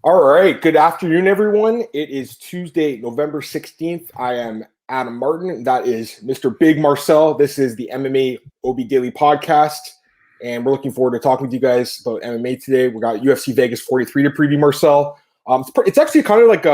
All right. Good afternoon, everyone. It is Tuesday, November 16th. I am Adam Martin. That is Mr. Big Marcel. This is the MMAOB Daily Podcast. And we're looking forward to talking to you guys about MMA today. We got UFC Vegas 43 to preview, Marcel. It's actually kind of like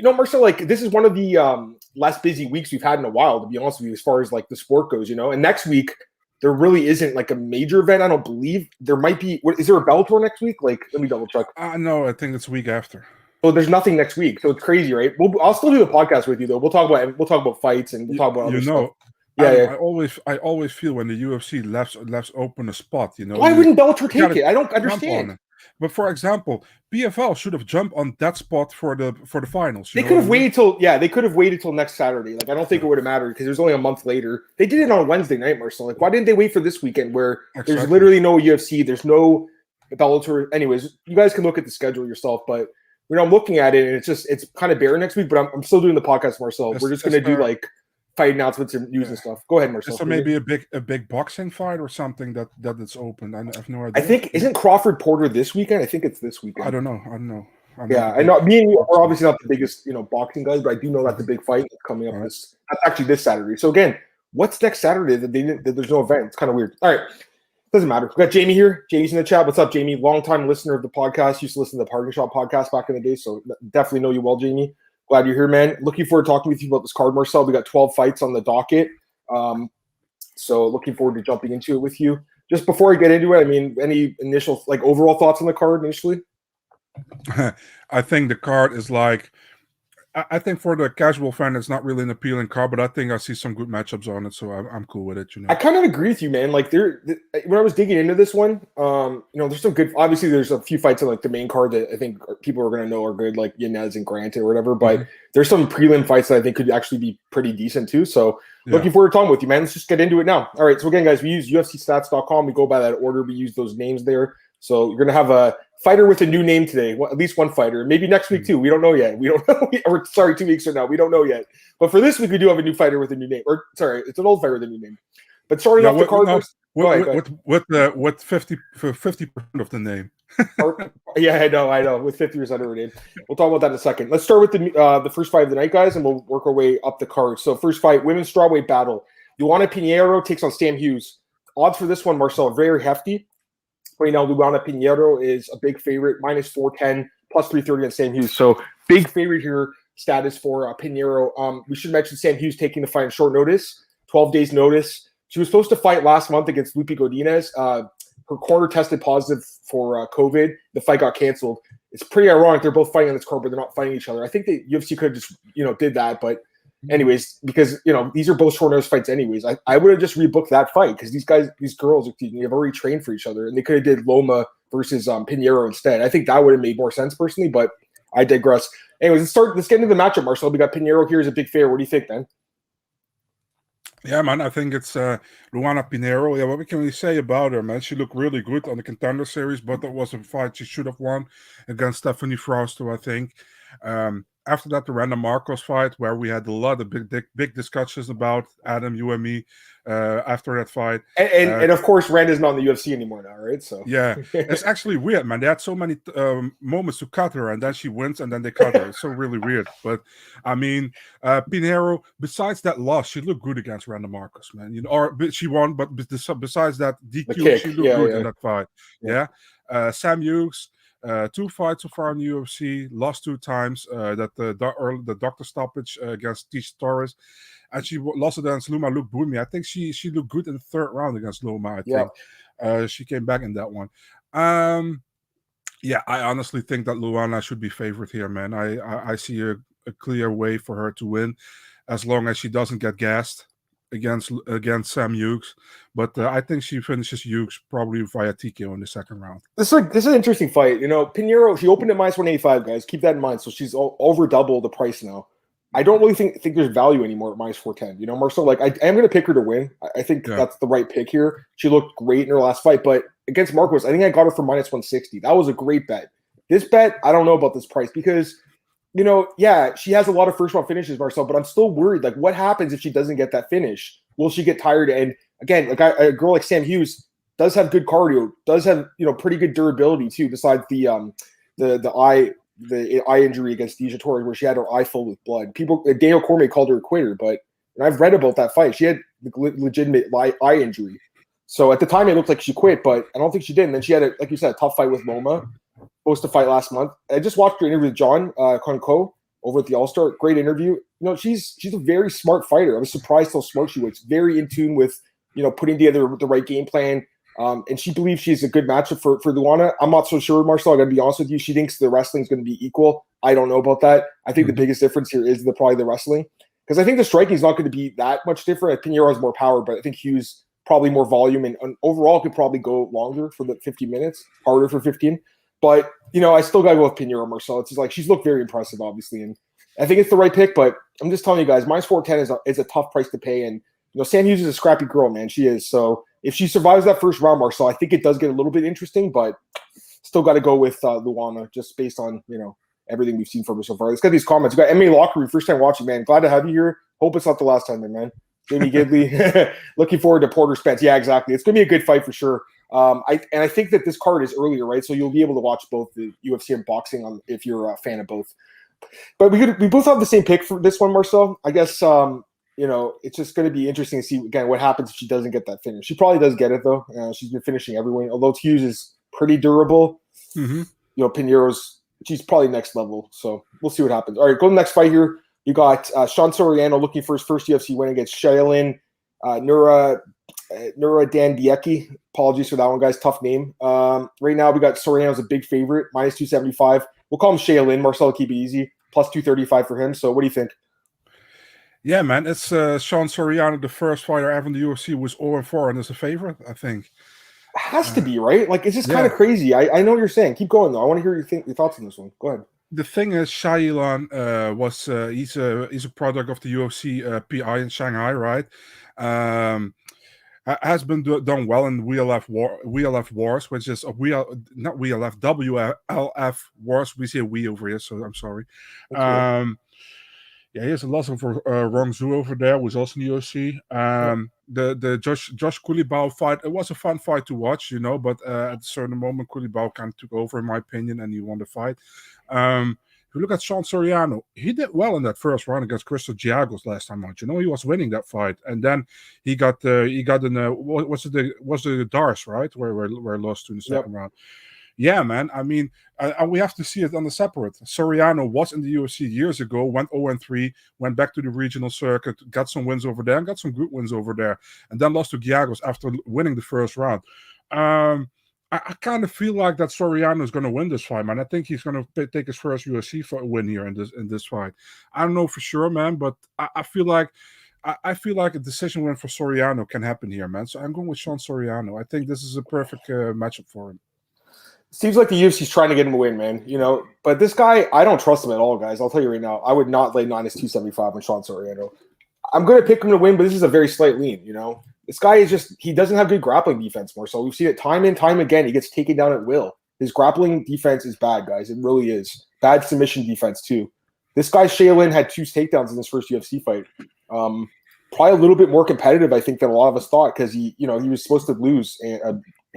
Marcel, like this is one of the less busy weeks we've had in a while, to be honest with you, as far as like the sport goes, And next week, there really isn't like a major event. I don't believe there might be. Is there a Bellator next week? Like, let me double check. No, I think it's a week after. So there's nothing next week. So it's crazy, right? I'll still do the podcast with you though. We'll talk about fights and we'll talk about other stuff. Yeah. I always feel when the UFC left open a spot, Why wouldn't Bellator take it? I don't understand. But for example, PFL should have jumped on that spot for the finals. They could have waited till next Saturday. Like I don't think it would have mattered because there's only a month later. They did it on Wednesday night, Marcel. Like why didn't they wait for this weekend where there's literally no UFC, there's no Bellator. Anyways, you guys can look at the schedule yourself, but I'm looking at it and it's kind of bare next week. But I'm still doing the podcast, Marcel. We're just gonna do like fight announcements and news and stuff. Go ahead, Marcel. So maybe a big boxing fight or something that it's open. I have no idea. I think isn't Crawford Porter this weekend? I think it's this weekend. I don't know. I know. Me and you are obviously not the biggest, boxing guys, but I do know that's a big fight coming up. That's actually this Saturday. So again, what's next Saturday that there's no event? It's kind of weird. All right, doesn't matter. We got Jamie here. Jamie's in the chat. What's up, Jamie? Longtime listener of the podcast. Used to listen to the Parking Shop podcast back in the day, so definitely know you well, Jamie. Glad you're here, man. Looking forward to talking with you about this card, Marcel. We got 12 fights on the docket. So looking forward to jumping into it with you. Just before I get into it, I mean, any initial overall thoughts on the card initially? I think the card is I think for the casual fan, it's not really an appealing card, but I think I see some good matchups on it, so I'm cool with it. I kind of agree with you, man. Like when I was digging into this one, there's some good. Obviously, there's a few fights on the main card that I think people are going to know are good, like Yanez and Grant or whatever. But there's some prelim fights that I think could actually be pretty decent too. So looking forward to talking with you, man. Let's just get into it now. All right. So again, guys, we use UFCstats.com. We go by that order. We use those names there. So you're going to have a fighter with a new name today, at least one fighter. Maybe next week too. We don't know yet. We don't know. Or sorry, 2 weeks from now. We don't know yet. But for this week, we do have a new fighter with a new name. Or sorry, it's an old fighter with a new name. But starting off the card with 50% of the name. Yeah, I know. With 50% of the name. We'll talk about that in a second. Let's start with the first fight of the night, guys, and we'll work our way up the card. So first fight, women's strawweight battle. Juana Pinero takes on Sam Hughes. Odds for this one, Marcel, very hefty. Right now, Juana Pinero is a big favorite, minus 410, plus 330 on Sam Hughes. So big favorite here, status for Pinero. We should mention Sam Hughes taking the fight on short notice, 12 days notice. She was supposed to fight last month against Lupi Godinez. Her corner tested positive for COVID. The fight got canceled. It's pretty ironic. They're both fighting on this card, but they're not fighting each other. I think the UFC could have just, did that, but anyways, because these are both short notice fights anyways. I would have just rebooked that fight because these girls have already trained for each other, and they could have did Loma versus Pinero instead. I think that would have made more sense personally, but I digress. Anyways, let's get into the matchup, Marcel. We got Pinero here as a big favorite. What do you think, man? Yeah, man, I think it's Juana Pinero. Yeah, what we can really say about her, man? She looked really good on the Contender Series, but that was a fight she should have won against Stephanie Frausto, I think. After that, the Randa Marcos fight, where we had a lot of big discussions about Adam, you and me, after that fight. And of course, Randa's not in the UFC anymore now, right? So yeah, it's actually weird, man. They had so many moments to cut her, and then she wins, and then they cut her. It's so really weird. But I mean, Pinero, besides that loss, she looked good against Randa Marcos, man. She won, but besides that DQ, she looked good in that fight. Yeah. Sam Hughes. 2 fights so far in the UFC, lost 2 times. The doctor stoppage against Tisha Torres, and she lost it against Luma Luke Boomy. I think she looked good in the 3rd round against Luma. I think she came back in that one. Yeah, I honestly think that Juana should be favored here, man. I see a clear way for her to win, as long as she doesn't get gassed against Sam Hughes, but I think she finishes Hughes probably via TKO in the 2nd round. This is an interesting fight. Pinero, she opened at minus 185, guys. Keep that in mind. So she's over double the price now. I don't really think there's value anymore at minus 410. Marcel, I am going to pick her to win. I think that's the right pick here. She looked great in her last fight, but against Marcos, I think I got her for minus 160. That was a great bet. This bet, I don't know about this price because she has a lot of first round finishes, Marcel, but I'm still worried. Like, what happens if she doesn't get that finish? Will she get tired? And again, a girl like Sam Hughes does have good cardio, does have pretty good durability too. Besides the the eye injury against Deja Torres, where she had her eye full with blood. Daniel Cormier called her a quitter, but I've read about that fight. She had legitimate eye injury. So at the time, it looked like she quit, but I don't think she did. And then she had, like you said, a tough fight with Loma, supposed to fight last month. I just watched her interview with John Konko over at the All-Star. Great interview. She's a very smart fighter. I was surprised how smart she was. Very in tune with, putting together the right game plan. And she believes she's a good matchup for Juana. I'm not so sure, Marcel. I got to be honest with you. She thinks the wrestling is going to be equal. I don't know about that. I think the biggest difference here is probably the wrestling. Because I think the striking is not going to be that much different. Pinero has more power, but I think Hughes probably more volume, and overall could probably go longer for the 50 minutes, harder for 15. But, I still got to go with Pinero, Marcel. It's just like she's looked very impressive, obviously. And I think it's the right pick, but I'm just telling you guys, minus 410 is a tough price to pay. And, Sam Hughes is a scrappy girl, man. She is. So if she survives that first round, Marcel, I think it does get a little bit interesting, but still got to go with Luana just based on, everything we've seen from her so far. Let's get these comments. We got MMA Locker Room, first time watching, man. Glad to have you here. Hope it's not the last time, man. Jamie Gidley, looking forward to Porter Spence. Yeah, exactly. It's going to be a good fight for sure. I think that this card is earlier, right? So you'll be able to watch both the UFC and boxing if you're a fan of both. But we both have the same pick for this one, Marcel. I guess it's just going to be interesting to see again what happens if she doesn't get that finish. She probably does get it though. She's been finishing everyone. Although Hughes is pretty durable. Mm-hmm. Pinero's she's probably next level. So we'll see what happens. All right, go to the next fight here. You got Sean Soriano looking for his first UFC win against Shailin Nura Dandieki. Apologies for that one, guys. Tough name. Right now, we got Soriano as a big favorite, minus 275. We'll call him Shailin. Marcel, keep it easy. Plus 235 for him. So what do you think? Yeah, man. It's Sean Soriano, the first fighter ever in the UFC, was 0-4 and is a favorite, I think. It has to be, right? Like, it's just kind of crazy. I know what you're saying. Keep going, though. I want to hear your thoughts on this one. Go ahead. The thing is, Shailin he's a product of the UFC PI in Shanghai, right? Has been done well in WLF Wars, which is not WLF, WLF Wars. We say we over here, so I'm sorry. Yeah, he has a loss of Rong Zhu over there, who's also in the UFC. The Josh Kulibao fight, it was a fun fight to watch, but at a certain moment, Kulibao kind of took over, in my opinion, and he won the fight. If you look at Sean Soriano, he did well in that first round against Crystal Giagos last time out. He was winning that fight, and then he got in was the Dars, right, where lost to in the second round. Yeah, man. I mean, and we have to see it on the separate. Soriano was in the UFC years ago, went 0-3, went back to the regional circuit, got some wins over there, and got some good wins over there, and then lost to Giagos after winning the first round. I kind of feel like that Soriano is going to win this fight, man. I think he's going to take his first UFC win here in this fight. I don't know for sure, man, but I feel like a decision win for Soriano can happen here, man. So I'm going with Sean Soriano. I think this is a perfect matchup for him. Seems like the UFC's trying to get him a win, man. But this guy, I don't trust him at all, guys. I'll tell you right now. I would not lay minus 275 on Sean Soriano. I'm going to pick him to win, but this is a very slight lean, This guy is he doesn't have good grappling defense more. So we've seen it time and time again. He gets taken down at will. His grappling defense is bad, guys. It really is. Bad submission defense, too. This guy, Shailin, had 2 takedowns in his first UFC fight. Probably a little bit more competitive, I think, than a lot of us thought because he was supposed to lose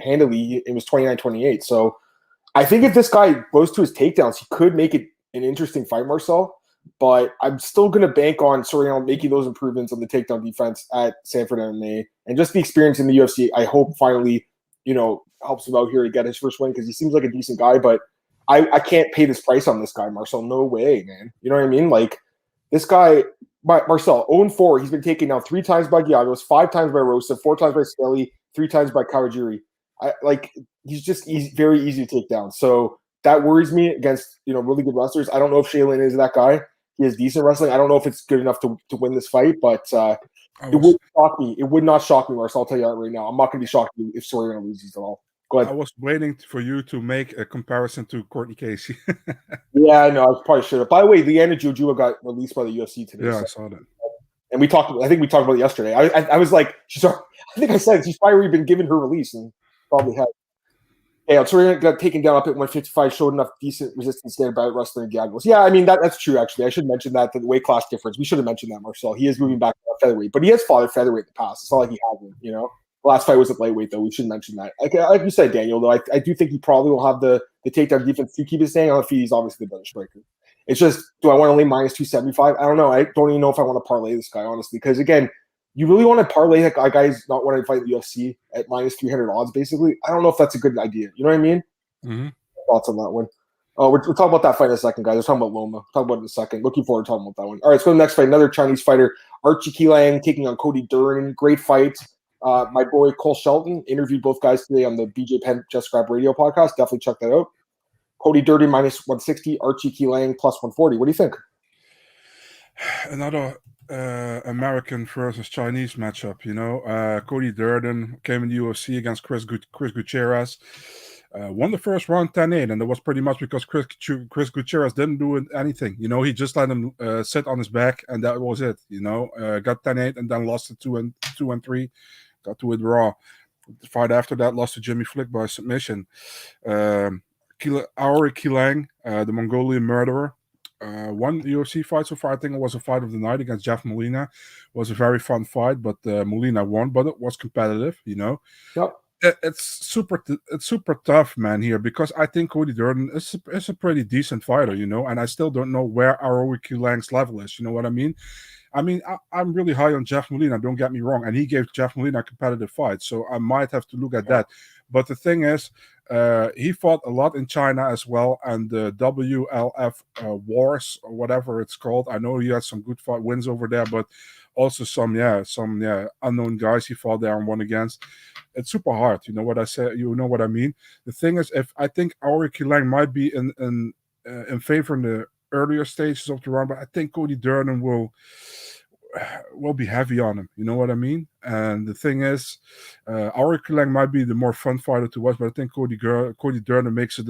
handily. It was 29-28. So I think if this guy goes to his takedowns, he could make it an interesting fight, Marcel. But I'm still going to bank on Soriano making those improvements on the takedown defense at Sanford MMA. And just the experience in the UFC, I hope finally, helps him out here to get his first win because he seems like a decent guy. But I can't pay this price on this guy, Marcel. No way, man. You know what I mean? Like, this guy, Marcel, 0-4. He's been taken down 3 times by Giagos, 5 times by Rosa, 4 times by Skelly, 3 times by Kawajiri. He's just very easy to take down. So that worries me against, really good wrestlers. I don't know if Shailin is that guy. He has decent wrestling. I don't know if it's good enough to win this fight, but it would shock me. It would not shock me, Marcel. I'll tell you that right now. I'm not going to be shocked if Soriano loses at all. Go ahead. I was waiting for you to make a comparison to Courtney Casey. Yeah, I know. I probably should have. By the way, Liana Jojua got released by the UFC today. Yeah, I saw that. And I think we talked about it yesterday. I was like, I think I said she's probably already been given her release and probably had. Yeah, Soriano got taken down up at 155, showed enough decent resistance there by wrestling Giagos. Yeah, I mean, that's true, actually. I should mention that, the weight class difference. We should have mentioned that, Marcel. He is moving back to featherweight, but he has fought at featherweight in the past. It's not like he hasn't, Last fight was at lightweight, though. We should mention that. Like you said, Daniel, though, I do think he probably will have the takedown defense to keep his thing. On the feet, he's obviously the better striker. It's just, do I want to lay minus 275? I don't know. I don't even know if I want to parlay this guy, honestly, because, again, you really want to parlay that guy's not wanting to fight the UFC at minus 300 odds, basically. I don't know if that's a good idea. You know what I mean? Mm-hmm. Thoughts on that one? We'll talk about that fight in a second, guys. We're talking about Loma. We'll talk about it in a second. Looking forward to talking about that one. All right, let's go to the next fight. Another Chinese fighter, Archie Kilang, taking on Cody Durden. Great fight. My boy Cole Shelton interviewed both guys today on the BJ Penn Just Grab Radio podcast. Definitely check that out. Cody Durden minus 160, Archie Kilang plus 140. What do you think? Another American versus Chinese matchup, Cody Durden came in the UFC against Chris Gutierrez. Won the first round 10-8, and that was pretty much because Chris Gutierrez didn't do anything. He just let him sit on his back, and that was it. Got 10-8 and then lost it 2-3. Got to a draw. The fight after that lost to Jimmy Flick by submission. Auri Kilang, the Mongolian murderer, won the UFC fight so far. I think it was a fight of the night against Jeff Molina. It was a very fun fight, but Molina won, but it was competitive. Yep. It's super tough, man, here, because I think Cody Durden is a pretty decent fighter, and I still don't know where Auri Kilang's level is. You know what I mean? I'm really high on Jeff Molina, don't get me wrong, and he gave Jeff Molina a competitive fight, so I might have to look at that. But the thing is, he fought a lot in China as well, and the WLF Wars, or whatever it's called. I know he had some good wins over there, but also some unknown guys he fought there and won against. It's super hard. You know what I say? You know what I mean? The thing is, if I think Auri Kilang might be in favor in the earlier stages of the round, but I think Cody Durden will be heavy on him. You know what I mean? And the thing is, Auri Kilang might be the more fun fighter to watch, but I think Cody Durden makes it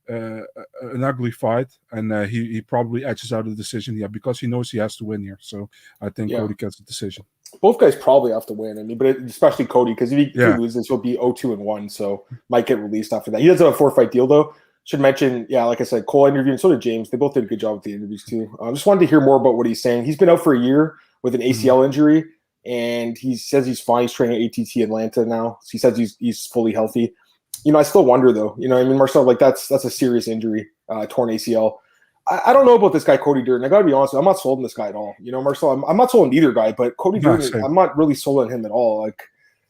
an ugly fight, and he probably edges out the decision here because he knows he has to win here. So I think Cody gets the decision. Both guys probably have to win. But especially Cody, because if he loses, he'll be 0-2-1, so might get released after that. He does have a 4-fight deal, though. Should mention, like I said, Cole interviewed, and so did James. They both did a good job with the interviews, too. Just wanted to hear more about what he's saying. He's been out for a year with an ACL injury, and he says he's fine. He's training at ATT Atlanta now. So he says he's fully healthy. I still wonder, though. Marcel, that's a serious injury, torn ACL. I don't know about this guy, Cody Durden. I got to be honest with you, I'm not sold on this guy at all. Marcel, I'm not sold on either guy, but Cody Durden, I'm not really sold on him at all. Like,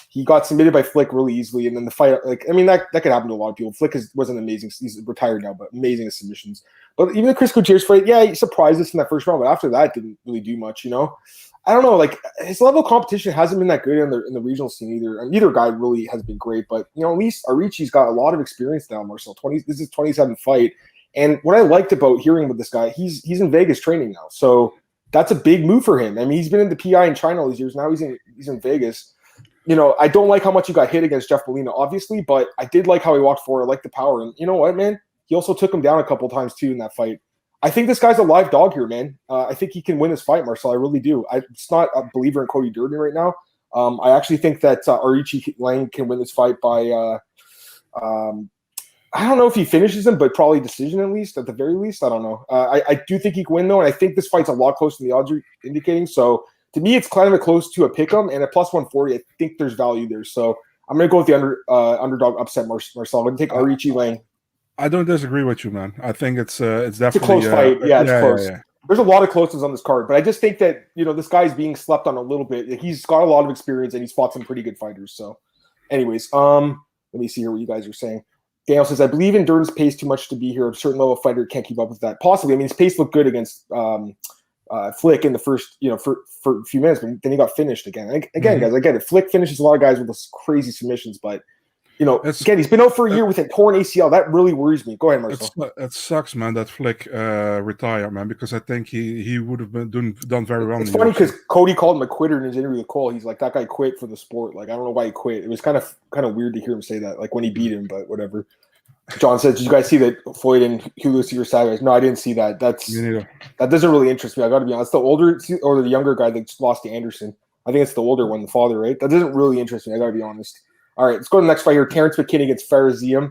he got submitted by Flick really easily, and then the fight, that could happen to a lot of people. Flick wasn't amazing. He's retired now, but amazing at submissions. But even the Chris Gutierrez fight, he surprised us in that first round, but after that, didn't really do much, I don't know, his level of competition hasn't been that good in the regional scene either. And neither guy really has been great, but, at least Archie's got a lot of experience now, Marcel. This is his 27th fight. And what I liked about hearing with this guy, he's in Vegas training now. So that's a big move for him. He's been in the PI in China all these years. Now he's in Vegas. I don't like how much he got hit against Jeff Molina, obviously, but I did like how he walked forward. I like the power. And you know what, man? He also took him down a couple times, too, in that fight. I think this guy's a live dog here, man. I think he can win this fight, Marcel. I really do. I'm just not a believer in Cody Durden right now. I actually think that Archie Lang can win this fight by I don't know if he finishes him, but probably decision at least, at the very least. I don't know. I do think he can win, though, and I think this fight's a lot closer than the odds are indicating. So, to me, it's kind of close to a pick'em, and at plus 140, I think there's value there. So, I'm going to go with the underdog upset, Marcel. I'm going to take Archie Lang. I don't disagree with you, man. I think it's definitely a close fight. It's close. Yeah. There's a lot of closeness on this card, but I just think that, this guy's being slept on a little bit. He's got a lot of experience, and he's fought some pretty good fighters. So, anyways, let me see here what you guys are saying. Daniel says, I believe in Durden's pace too much to be here. A certain level of fighter can't keep up with that. Possibly. His pace looked good against Flick in the first, for a few minutes, but then he got finished again. Guys, I get it. Flick finishes a lot of guys with those crazy submissions, but again, he's been out for a year with a torn ACL. That really worries me. Go ahead, Marcel. It sucks, man, that Flick retired, man, because I think he would have been done very well. It's funny because Cody called him a quitter in his interview with Cole. He's like, that guy quit for the sport. I don't know why he quit. It was kind of weird to hear him say that, when he beat him, but whatever. John says, did you guys see that Floyd and Hughes were sideways? No, I didn't see that. That doesn't really interest me. I got to be honest. The older or the younger guy that lost to Anderson. I think it's the older one, the father, right? That doesn't really interest me. I got to be honest. All right, let's go to the next fight here. Terrence McKinney against Faraziem.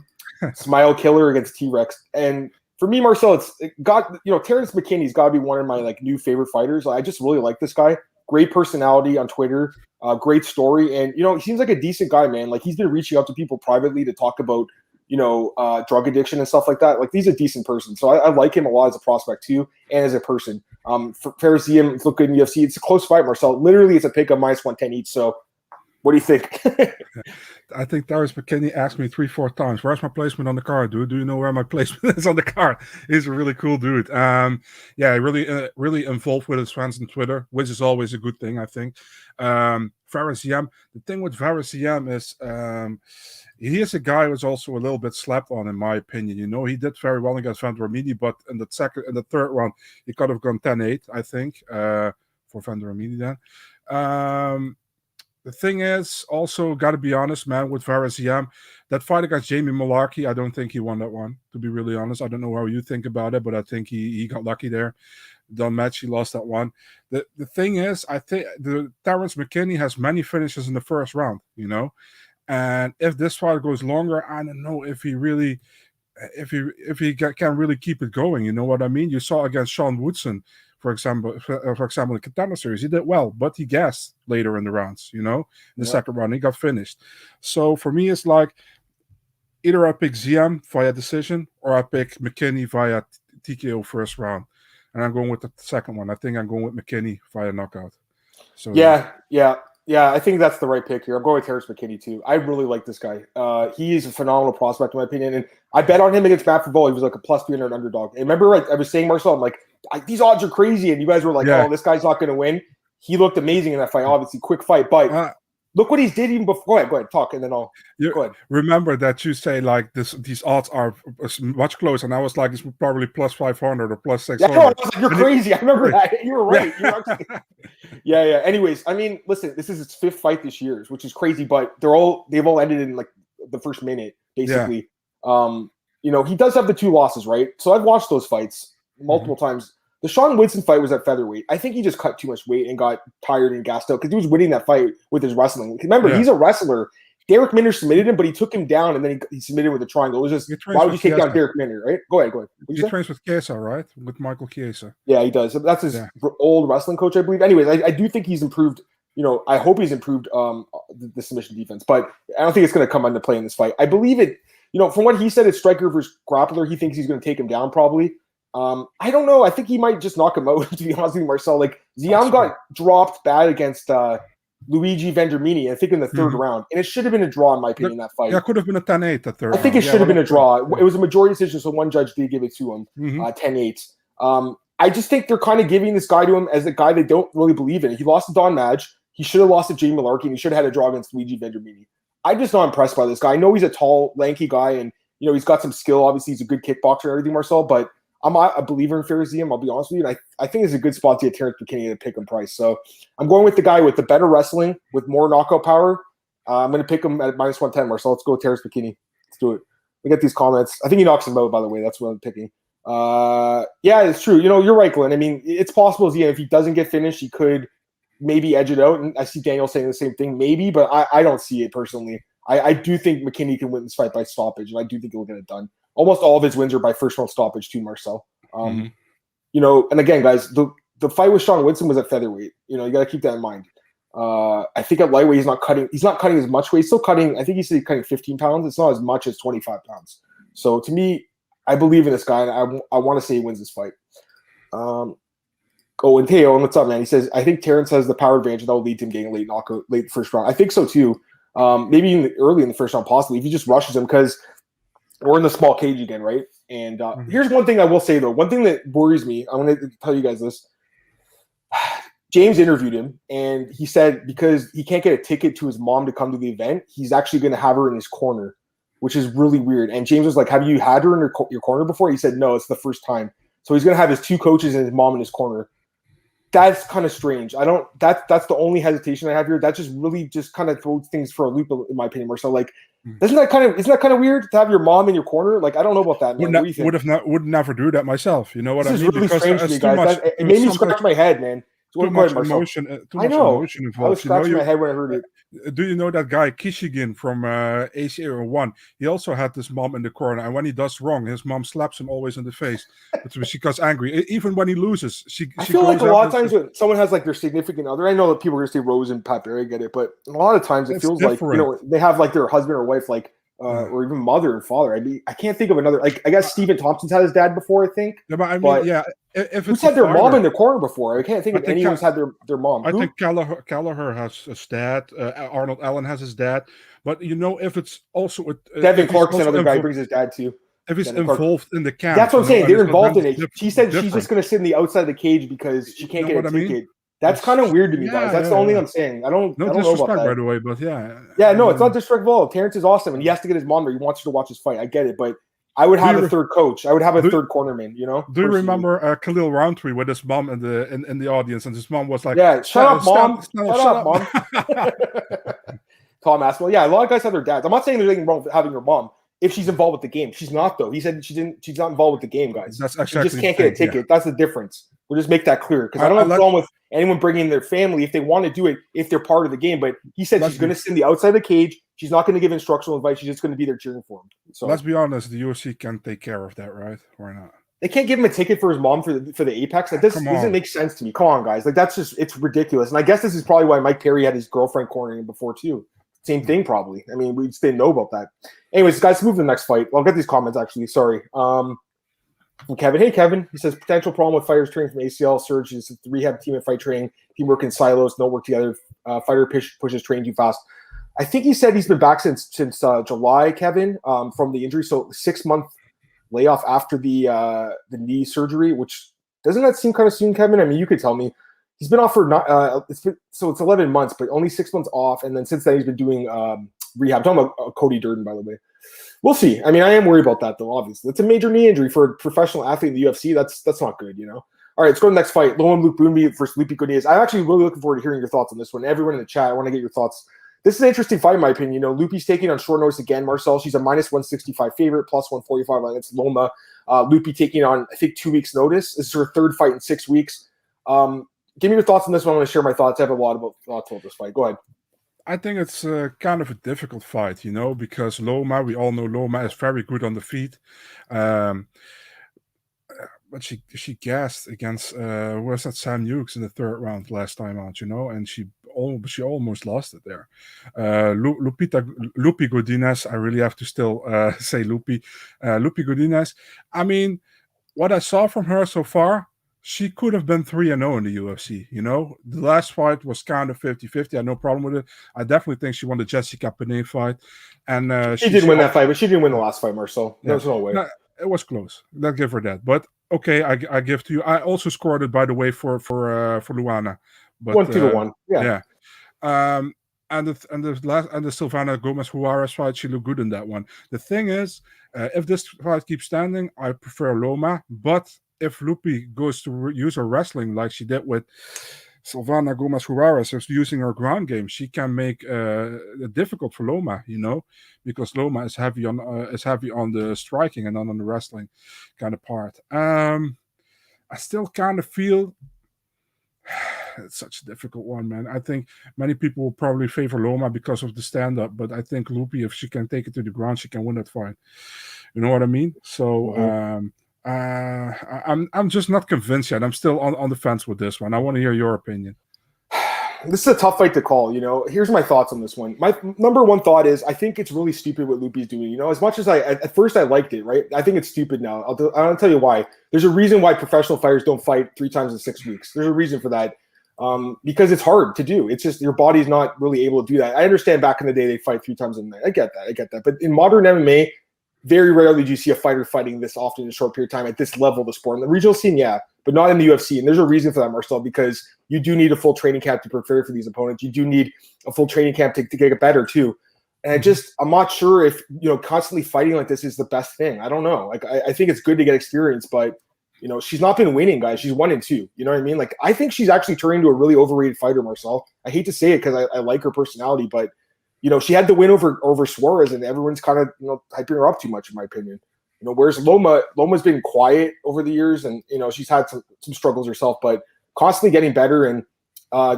Smile Killer against T-Rex. And for me, Marcel, Terrence McKinney's got to be one of my new favorite fighters. I just really like this guy. great personality on Twitter, great story, and he seems like a decent guy, man. Like he's been reaching out to people privately to talk about drug addiction and stuff like that. Like he's a decent person, so I like him a lot as a prospect too, and as a person. Ferguson looked good in UFC. It's a close fight, Marcel. Literally, it's a pick of -110 each. So, what do you think? I think Darius McKinney asked me 3-4 times, "Where's my placement on the card, dude? Do you know where my placement is on the card?" He's a really cool dude. Really involved with his fans on Twitter, which is always a good thing, I think. Fares Yam. The thing with Fares Yam is he is a guy who's also a little bit slept on, in my opinion. He did very well against Vendramini, but in the third round, he could have gone 10-8, I think, for Vendramini then. The thing is, also, got to be honest, man, with Fares Yam, that fight against Jamie Malarkey, I don't think he won that one, to be really honest. I don't know how you think about it, but I think he got lucky there. Done match, he lost that one. The thing is, I think Terrence McKinney has many finishes in the first round, and if this fight goes longer, I don't know if he really, if he can really keep it going. You know what I mean? You saw against Sean Woodson, for example, in the Contender Series, he did well, but he gassed later in the rounds. In the second round, he got finished. So for me, it's like either I pick Ziam via decision or I pick McKinney via TKO first round, and I'm going with the second one. I think I'm going with McKinney via knockout. So Yeah, I think that's the right pick here. I'm going with Terrence McKinney too. I really like this guy. He is a phenomenal prospect in my opinion, and I bet on him against Matt Favola. He was like a +300 underdog. And remember, I was saying, Marcel, I'm like, these odds are crazy, and you guys were like, "Oh, this guy's not going to win." He looked amazing in that fight. Obviously, quick fight, but look what he did even before. Go ahead, talk, and then go ahead. Remember that you say like these odds are much closer, and I was like, it's probably +500 or +600. Yeah, no, I was like, you're crazy. I remember that. You were right. You were actually... Yeah. Anyways, I mean, listen, this is his 5th fight this year, which is crazy, but they've all ended in like the first minute, basically. Yeah. He does have the 2 losses, right? So I've watched those fights multiple times. The Sean Woodson fight was at featherweight. I think he just cut too much weight and got tired and gassed out because he was winning that fight with his wrestling. Remember, he's a wrestler. Derek Minner submitted him, but he took him down and then he submitted him with a triangle. It was just, why would you take down Derek Minner, right? Go ahead. He trains with Chiesa, right? With Michael Chiesa. Yeah, he does. That's his old wrestling coach, I believe. Anyways, I do think he's improved. I hope he's improved the submission defense, but I don't think it's going to come into play in this fight. I believe it, from what he said, it's striker versus grappler. He thinks he's going to take him down probably. I don't know. I think he might just knock him out, to be honest with you, Marcel. Like, Ziam got dropped bad against Luigi Vendramini, I think, in the third round. And it should have been a draw, in my opinion, that fight. Yeah, it could have been a 10-8 the third I think it should have been a draw. It was a majority decision, so one judge did give it to him, 10-8. I just think they're kind of giving this guy to him as a guy they don't really believe in. He lost to Don Madge. He should have lost to Jamie Malarkey, and he should have had a draw against Luigi Vendramini. I'm just not impressed by this guy. I know he's a tall, lanky guy, and he's got some skill. Obviously, he's a good kickboxer and everything, Marcel, but I'm not a believer in Fares Yam, I'll be honest with you. And I think it's a good spot to get Terrence McKinney to pick him price. So I'm going with the guy with the better wrestling, with more knockout power. I'm going to pick him at -110, Marcel. Let's go with Terrence McKinney. Let's do it. We get these comments. I think he knocks him out, by the way. That's what I'm picking. Yeah, it's true. You're right, Glenn. I mean, it's possible, if he doesn't get finished, he could maybe edge it out. And I see Daniel saying the same thing, maybe, but I don't see it personally. I do think McKinney can win this fight by stoppage, and I do think he'll get it done. Almost all of his wins are by first round stoppage too, Marcel. And again, guys, the fight with Sean Woodson was at featherweight. You got to keep that in mind. I think at lightweight, he's not cutting as much weight. He's still cutting. I think he's cutting 15 pounds. It's not as much as 25 pounds. So to me, I believe in this guy, and I want to say he wins this fight. And Teo, what's up, man? He says, I think Terrence has the power advantage, and that will lead to him getting a late knockout, late first round. I think so too. Maybe even early in the first round, possibly, if he just rushes him, because we're in the small cage again, right? And here's one thing I will say, though. One thing that worries me, I'm going to tell you guys this. James interviewed him, and he said because he can't get a ticket to his mom to come to the event, he's actually going to have her in his corner, which is really weird. And James was like, have you had her in your corner before? He said, no, it's the first time. So he's going to have his 2 coaches and his mom in his corner. That's kind of strange. That's the only hesitation I have here. That just really just kind of throws things for a loop, in my opinion, Marcel. Like, isn't that kind of weird to have your mom in your corner? Like, I don't know about that. Would never do that myself. You know what I mean? This is really strange to me, guys. It made me scratch my head, man. Too much emotion. Too much emotion involved. I was scratching my head when I heard it. Do you know that guy Kishigin from Asia 1? He also had his mom in the corner, and when he does wrong, his mom slaps him always in the face. She gets angry. Even when he loses, I feel like a lot of times when someone has like their significant other, I know that people are going to say Rose and Pat Barry, get it, but a lot of times it feels different. Like they have like their husband or wife, like or even mother and father. I can't think of another. Like I guess Stephen Thompson's had his dad before, I think. Yeah, but I mean, yeah. If who's had their mom in the corner before? I can't think of anyone's had their mom. I think Kelleher has his dad. Arnold Allen has his dad. But if it's also Devin Clark's another guy brings his dad too. If he's involved in the camp, that's what I'm saying. They're involved in it. She said she's just going to sit in the outside of the cage because she can't get a ticket. That's kind of weird to me, guys. That's the only thing I'm saying. I don't know about that. By the way, but yeah. Yeah, no, it's not disrespectful. Terrence is awesome, and he has to get his mom there. He wants her to watch his fight. I get it, but I would have a third coach. I would have a third cornerman. Do you remember Khalil Roundtree with his mom in the audience, and his mom was like, "Yeah, shut up, mom. Shut up, mom." Tom Aspinall. Yeah, a lot of guys have their dads. I'm not saying there's anything wrong with having your mom if she's involved with the game. She's not, though. He said she's not involved with the game, guys. That's exactly. She just can't get a ticket. Yeah. That's the difference. We'll just make that clear because I don't have a problem with anyone bringing their family if they want to do it if they're part of the game. But he said she's going to sit in the outside of the cage. She's not going to give instructional advice. She's just going to be there cheering for him. So let's be honest, the UFC can take care of that, right? Or not? They can't give him a ticket for his mom for the Apex. Like, this doesn't make sense to me. Come on, guys. Like it's ridiculous. And I guess this is probably why Mike Perry had his girlfriend cornering him before too. Same thing, probably. I mean, we just didn't know about that. Anyways, guys, move to the next fight. Well, I'll get these comments, actually. Sorry. From Kevin. Hey, Kevin. He says, potential problem with fighters training from ACL surges. The rehab team and fight training. Team work in silos. Don't work together. Fighter pushes training too fast. I think he said he's been back since July, Kevin, from the injury. So 6-month layoff after the knee surgery, which doesn't that seem kind of soon, Kevin? I mean, you could tell me. He's been off for it's 11 months, but only 6 months off, and then since then he's been doing rehab. I'm talking about Cody Durden, by the way. We'll see. I mean, I am worried about that though. Obviously, it's a major knee injury for a professional athlete in the UFC. That's not good, All right, let's go to the next fight. Loam Luke Boonby versus Lupi Godinez. I'm actually really looking forward to hearing your thoughts on this one. Everyone in the chat, I want to get your thoughts. This is an interesting fight, in my opinion. Lupi's taking on short notice again. Marcel, she's a -165 favorite, +145 against Loma. Lupi taking on, I think, 2 weeks notice. This is her third fight in 6 weeks. Give me your thoughts on this one. I want to share my thoughts. I have a lot of thoughts about this fight. Go ahead. I think it's kind of a difficult fight, because Loma, we all know Loma is very good on the feet. But she gassed against Sam Hughes in the third round last time out, and she almost lost it there. Lupi Godinez, I really have to still say Lupi Godinez. I mean, what I saw from her so far, she could have been 3-0 in the UFC, The last fight was kind of 50-50. I had no problem with it. I definitely think she won the Jessica Penne fight. And she did win that fight, but she didn't win the last fight, Marcel. Yeah. There's no way. No, it was close. I'll give her that. But okay, I give to you. I also scored it, by the way, for Luana. But 1-2-1. Yeah. And the Silvana Gomez Juarez fight, she looked good in that one. The thing is, if this fight keeps standing, I prefer Loma. But if Lupi goes to use her wrestling like she did with Silvana Gomez Juarez, is using her ground game, she can make it difficult for Loma, because Loma is heavy on the striking and not on the wrestling kind of part. I still kind of feel it's such a difficult one, man. I think many people will probably favor Loma because of the stand-up, but I think Lupi, if she can take it to the ground, she can win that fight. You know what I mean? So I'm just not convinced yet. I'm still on the fence with this one. I want to hear your opinion. This is a tough fight to call. Here's my thoughts on this one. My number one thought is I think it's really stupid what Lupi's doing. As much as at first I liked it, right? I think it's stupid now. I'll tell you why. There's a reason why professional fighters don't fight 3 times in 6 weeks. There's a reason for that. Because it's hard to do. It's just your body's not really able to do that. I understand back in the day they fight 3 times a night. I get that. But in modern MMA, very rarely do you see a fighter fighting this often in a short period of time at this level of the sport. In the regional scene, yeah, but not in the UFC. And there's a reason for that, Marcel, because you do need a full training camp to prepare for these opponents. You do need a full training camp to get better too. And I'm not sure if, constantly fighting like this is the best thing. I don't know. Like, I think it's good to get experience, but she's not been winning, guys. She's 1-2. You know what I mean? Like, I think she's actually turning into a really overrated fighter, Marcel. I hate to say it because I like her personality, but she had the win over Suarez, and everyone's kind of hyping her up too much, in my opinion. Whereas Loma's been quiet over the years, and she's had some struggles herself. But constantly getting better. And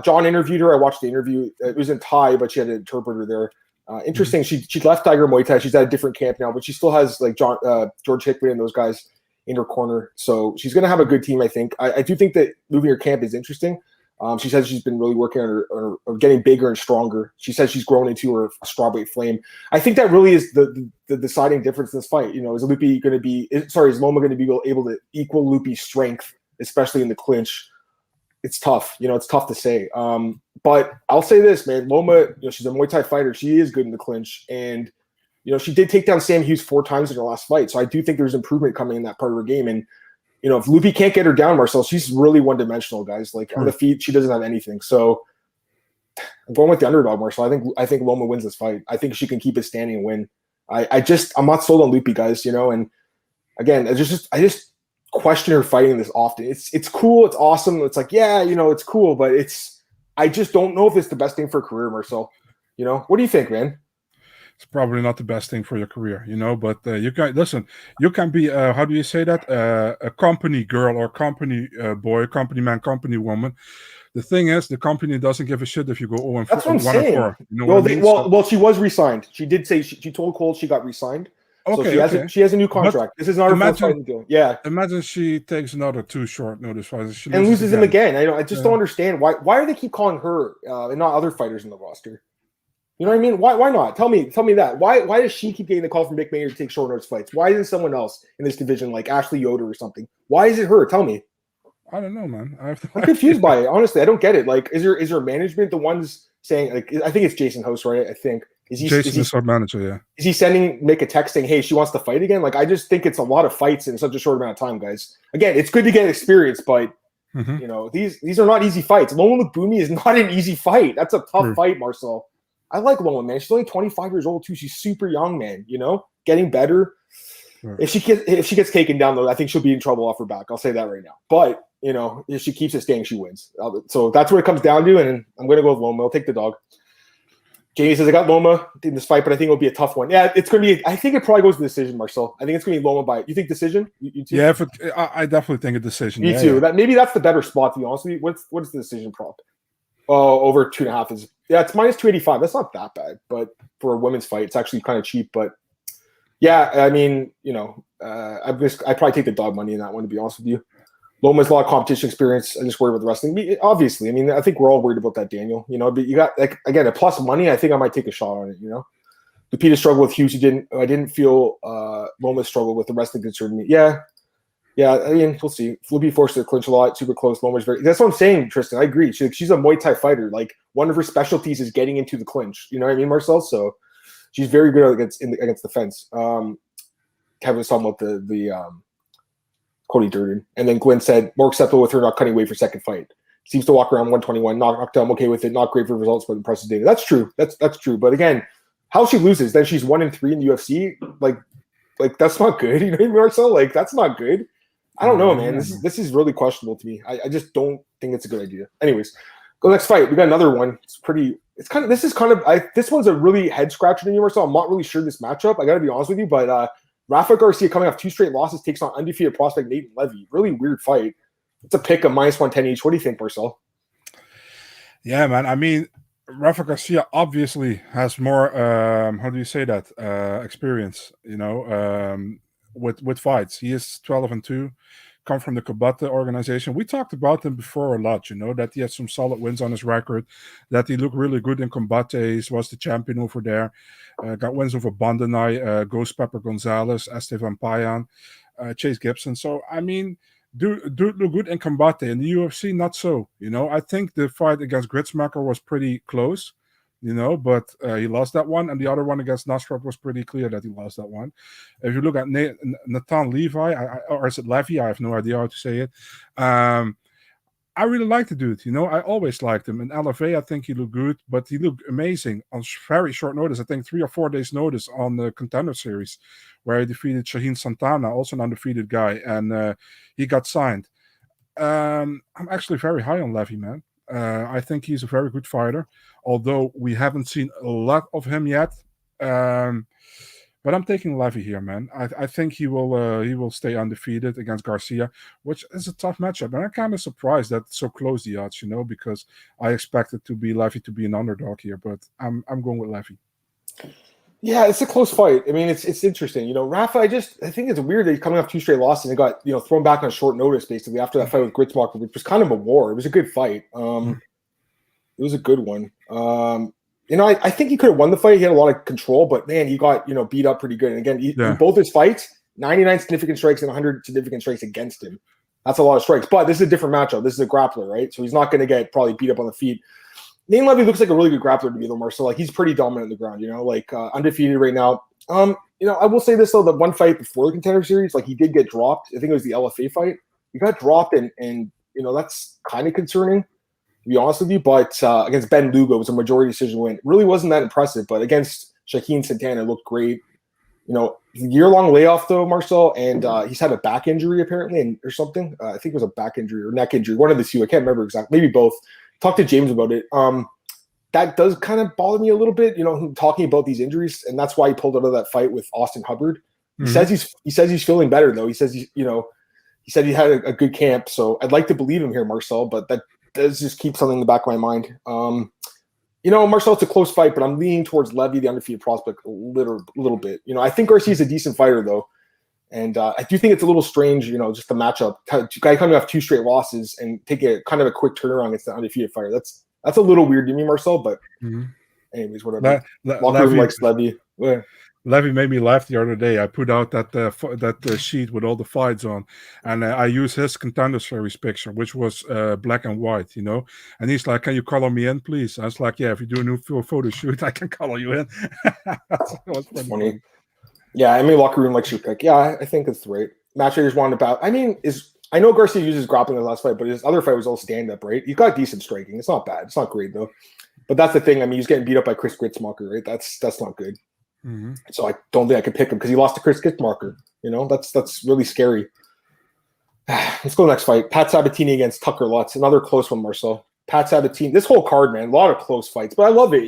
John interviewed her. I watched the interview. It was in Thai, but she had an interpreter there. Interesting. She left Tiger Muay Thai. She's at a different camp now, but she still has like George Hickman and those guys in her corner. So she's going to have a good team, I think. I do think that moving her camp is interesting. She says she's been really working on her getting bigger and stronger. She says she's grown into her strawweight flame. I think that really is the deciding difference in this fight. You know, is Loma going to be able to equal Lupi's strength, especially in the clinch? It's tough. You know, it's tough to say. But I'll say this, man. Loma, you know, she's a Muay Thai fighter. She is good in the clinch. And, you know, she did take down Sam Hughes 4 times in her last fight. So I do think there's improvement coming in that part of her game. And, you know, if Lupi can't get her down, Marcel, she's really one-dimensional, guys. Like, on the feet, she doesn't have anything. So I'm going with the underdog, Marcel. I think Loma wins this fight. I think she can keep it standing and win. I'm not sold on Lupi, guys, you know. And, again, I just question her fighting this often. It's cool. It's awesome. It's like, yeah, you know, it's cool. But I just don't know if it's the best thing for a career, Marcel. You know? What do you think, man? It's probably not the best thing for your career, you know, but you can listen. You can be, how do you say that? A company girl or company boy, company man, company woman. The thing is, the company doesn't give a shit if you go 0-4. That's what I'm saying. 1-4. You know well, she was re-signed. She did say she told Cole she got re-signed. Okay, so she has a new contract. This is not her first fight deal. Yeah. Imagine she takes another 2 short notice fights and loses him again. I just don't understand why do they keep calling her and not other fighters in the roster? You know what I mean? Why not? Tell me that. Why does she keep getting the call from Mick Maynard to take short notice fights? Why isn't someone else in this division like Ashley Yoder or something? Why is it her? Tell me. I don't know, man. I'm confused by it. Honestly, I don't get it. Like, is her management the ones saying, like, I think it's Jason Host, right? I think. Jason is our manager, yeah. Is he sending Mick a text saying, hey, she wants to fight again? Like, I just think it's a lot of fights in such a short amount of time, guys. Again, it's good to get experience, but you know, these are not easy fights. Loma Lukbumi is not an easy fight. That's a tough fight, Marcel. I like Loma, man. She's only 25 years old too. She's super young, man. You know, getting better. Right. If she gets taken down though, I think she'll be in trouble off her back. I'll say that right now. But you know, if she keeps it staying, she wins. So that's what it comes down to. And I'm going to go with Loma. I'll take the dog. Jamie says I got Loma in this fight, but I think it'll be a tough one. Yeah, it's going to be. I think it probably goes to decision, Marcel. I think it's going to be Loma by. You think decision? You too? Yeah, I definitely think a decision. Me too. Yeah. Maybe that's the better spot to be honest with you. What's the decision prop? Oh, over 2.5 is it's minus 285. That's not that bad, but for a women's fight, it's actually kind of cheap. But yeah, I mean, you know, I probably take the dog money in that one to be honest with you. Loma's a lot of competition experience. I just worry about the wrestling. Obviously, I mean, I think we're all worried about that, Daniel. You know, but you got like again a plus money. I think I might take a shot on it. You know, Lupita struggled with Hughes. I didn't feel Loma struggled with the wrestling concern me. Yeah, I mean, we'll see. Lupi forced to clinch a lot, super close. Loma's that's what I'm saying, Tristan. I agree. She's a Muay Thai fighter. Like one of her specialties is getting into the clinch. You know what I mean, Marcel? So she's very good against the fence. Kevin was talking about the Cody Durden, and then Glenn said more acceptable with her not cutting weight for second fight. Seems to walk around 121, knocked down. I'm okay with it. Not great for results, but impressive data. That's true. That's true. But again, how she loses, then she's 1-3 in the UFC. Like that's not good. You know what I mean, Marcel? Like that's not good. I don't know, man. This is really questionable to me. I just don't think it's a good idea. Anyways, go next fight. We got another one. This one's a really head scratcher to me, Marcel. I'm not really sure this matchup. I got to be honest with you, but Rafa Garcia coming off 2 straight losses takes on undefeated prospect Natan Levi. Really weird fight. It's a pick of minus 110 each. What do you think, Marcel? Yeah, man. I mean, Rafa Garcia obviously has more. How do you say that? Experience. You know. With fights. He is 12-2, come from the Kabata organization. We talked about him before a lot, you know, that he had some solid wins on his record, that he looked really good in Combate. He was the champion over there. Got wins over Bandanai, Ghost Pepper Gonzalez, Estevan Payan, Chase Gibson. So, I mean, dude look good in Combate. In the UFC, not so. You know, I think the fight against Gritsmacher was pretty close. You know, but he lost that one, and the other one against Nasrab was pretty clear that he lost that one. If you look at Natan Levi, or is it Levy? I have no idea how to say it. I really like the dude. You know, I always liked him. In LFA, I think he looked good, but he looked amazing on very short notice. I think 3 or 4 days notice on the Contender Series, where he defeated Shaheen Santana, also an undefeated guy, and he got signed. I'm actually very high on Levy, man. I think he's a very good fighter, although we haven't seen a lot of him yet. But I'm taking Levy here, man. I think he will stay undefeated against Garcia, which is a tough matchup. And I'm kind of surprised that it's so close the odds, because I expected to be Levy to be an underdog here, but I'm going with Levy. Yeah, it's a close fight. I mean, it's interesting. Rafa, I think it's weird that he's coming off 2 straight losses and got, thrown back on short notice basically after that fight with Gritzmacher, which was kind of a war. It was a good fight. It was a good one. I think he could have won the fight. He had a lot of control, but man, he got, beat up pretty good. And again, in both his fights, 99 significant strikes and 100 significant strikes against him. That's a lot of strikes, but this is a different matchup. This is a grappler, right? So he's not going to get probably beat up on the feet. Natan Levi looks like a really good grappler to me, though, Marcel. Like, he's pretty dominant on the ground, undefeated right now. I will say this, though, the one fight before the Contender Series, he did get dropped. I think it was the LFA fight. He got dropped, and that's kind of concerning, to be honest with you. But against Ben Lugo, it was a majority decision win. It really wasn't that impressive, but against Shaquin Santana, it looked great. Year-long layoff, though, Marcel, and he's had a back injury, apparently, or something. I think it was a back injury or neck injury, one of the two. I can't remember exactly. Maybe both. Talked to James about it. That does kind of bother me a little bit, talking about these injuries, and that's why he pulled out of that fight with Austin Hubbard. He says he's feeling better, though. He says he said he had a good camp, so I'd like to believe him here, Marcel, but that does just keep something in the back of my mind. Marcel, it's a close fight, but I'm leaning towards Levy, the undefeated prospect, a little bit. I think Garcia's a decent fighter, though. And I do think it's a little strange, just the matchup. Guy coming off 2 straight losses and take a kind of a quick turnaround against the undefeated fighter. That's a little weird to me, Marcel. But anyways, whatever. Locker room likes Levy. Yeah. Levy made me laugh the other day. I put out that sheet with all the fights on, and I used his Contender Series picture, which was black and white, And he's like, "Can you color me in, please?" I was like, "Yeah, if you do a new photo shoot, I can color you in." That was funny. Yeah, locker room likes your pick. Yeah, I think it's right. Match raters wanted about. I know Garcia uses grappling in the last fight, but his other fight was all stand-up, right? He's got decent striking. It's not bad. It's not great, though. But that's the thing. He's getting beat up by Chris Gritzmacher, right? That's not good. So I don't think I could pick him because he lost to Chris Gritzmacher. That's really scary. Let's go next fight. Pat Sabatini against Tucker Lutz. Another close one, Marcel. Pat Sabatini. This whole card, man, a lot of close fights, but I love it.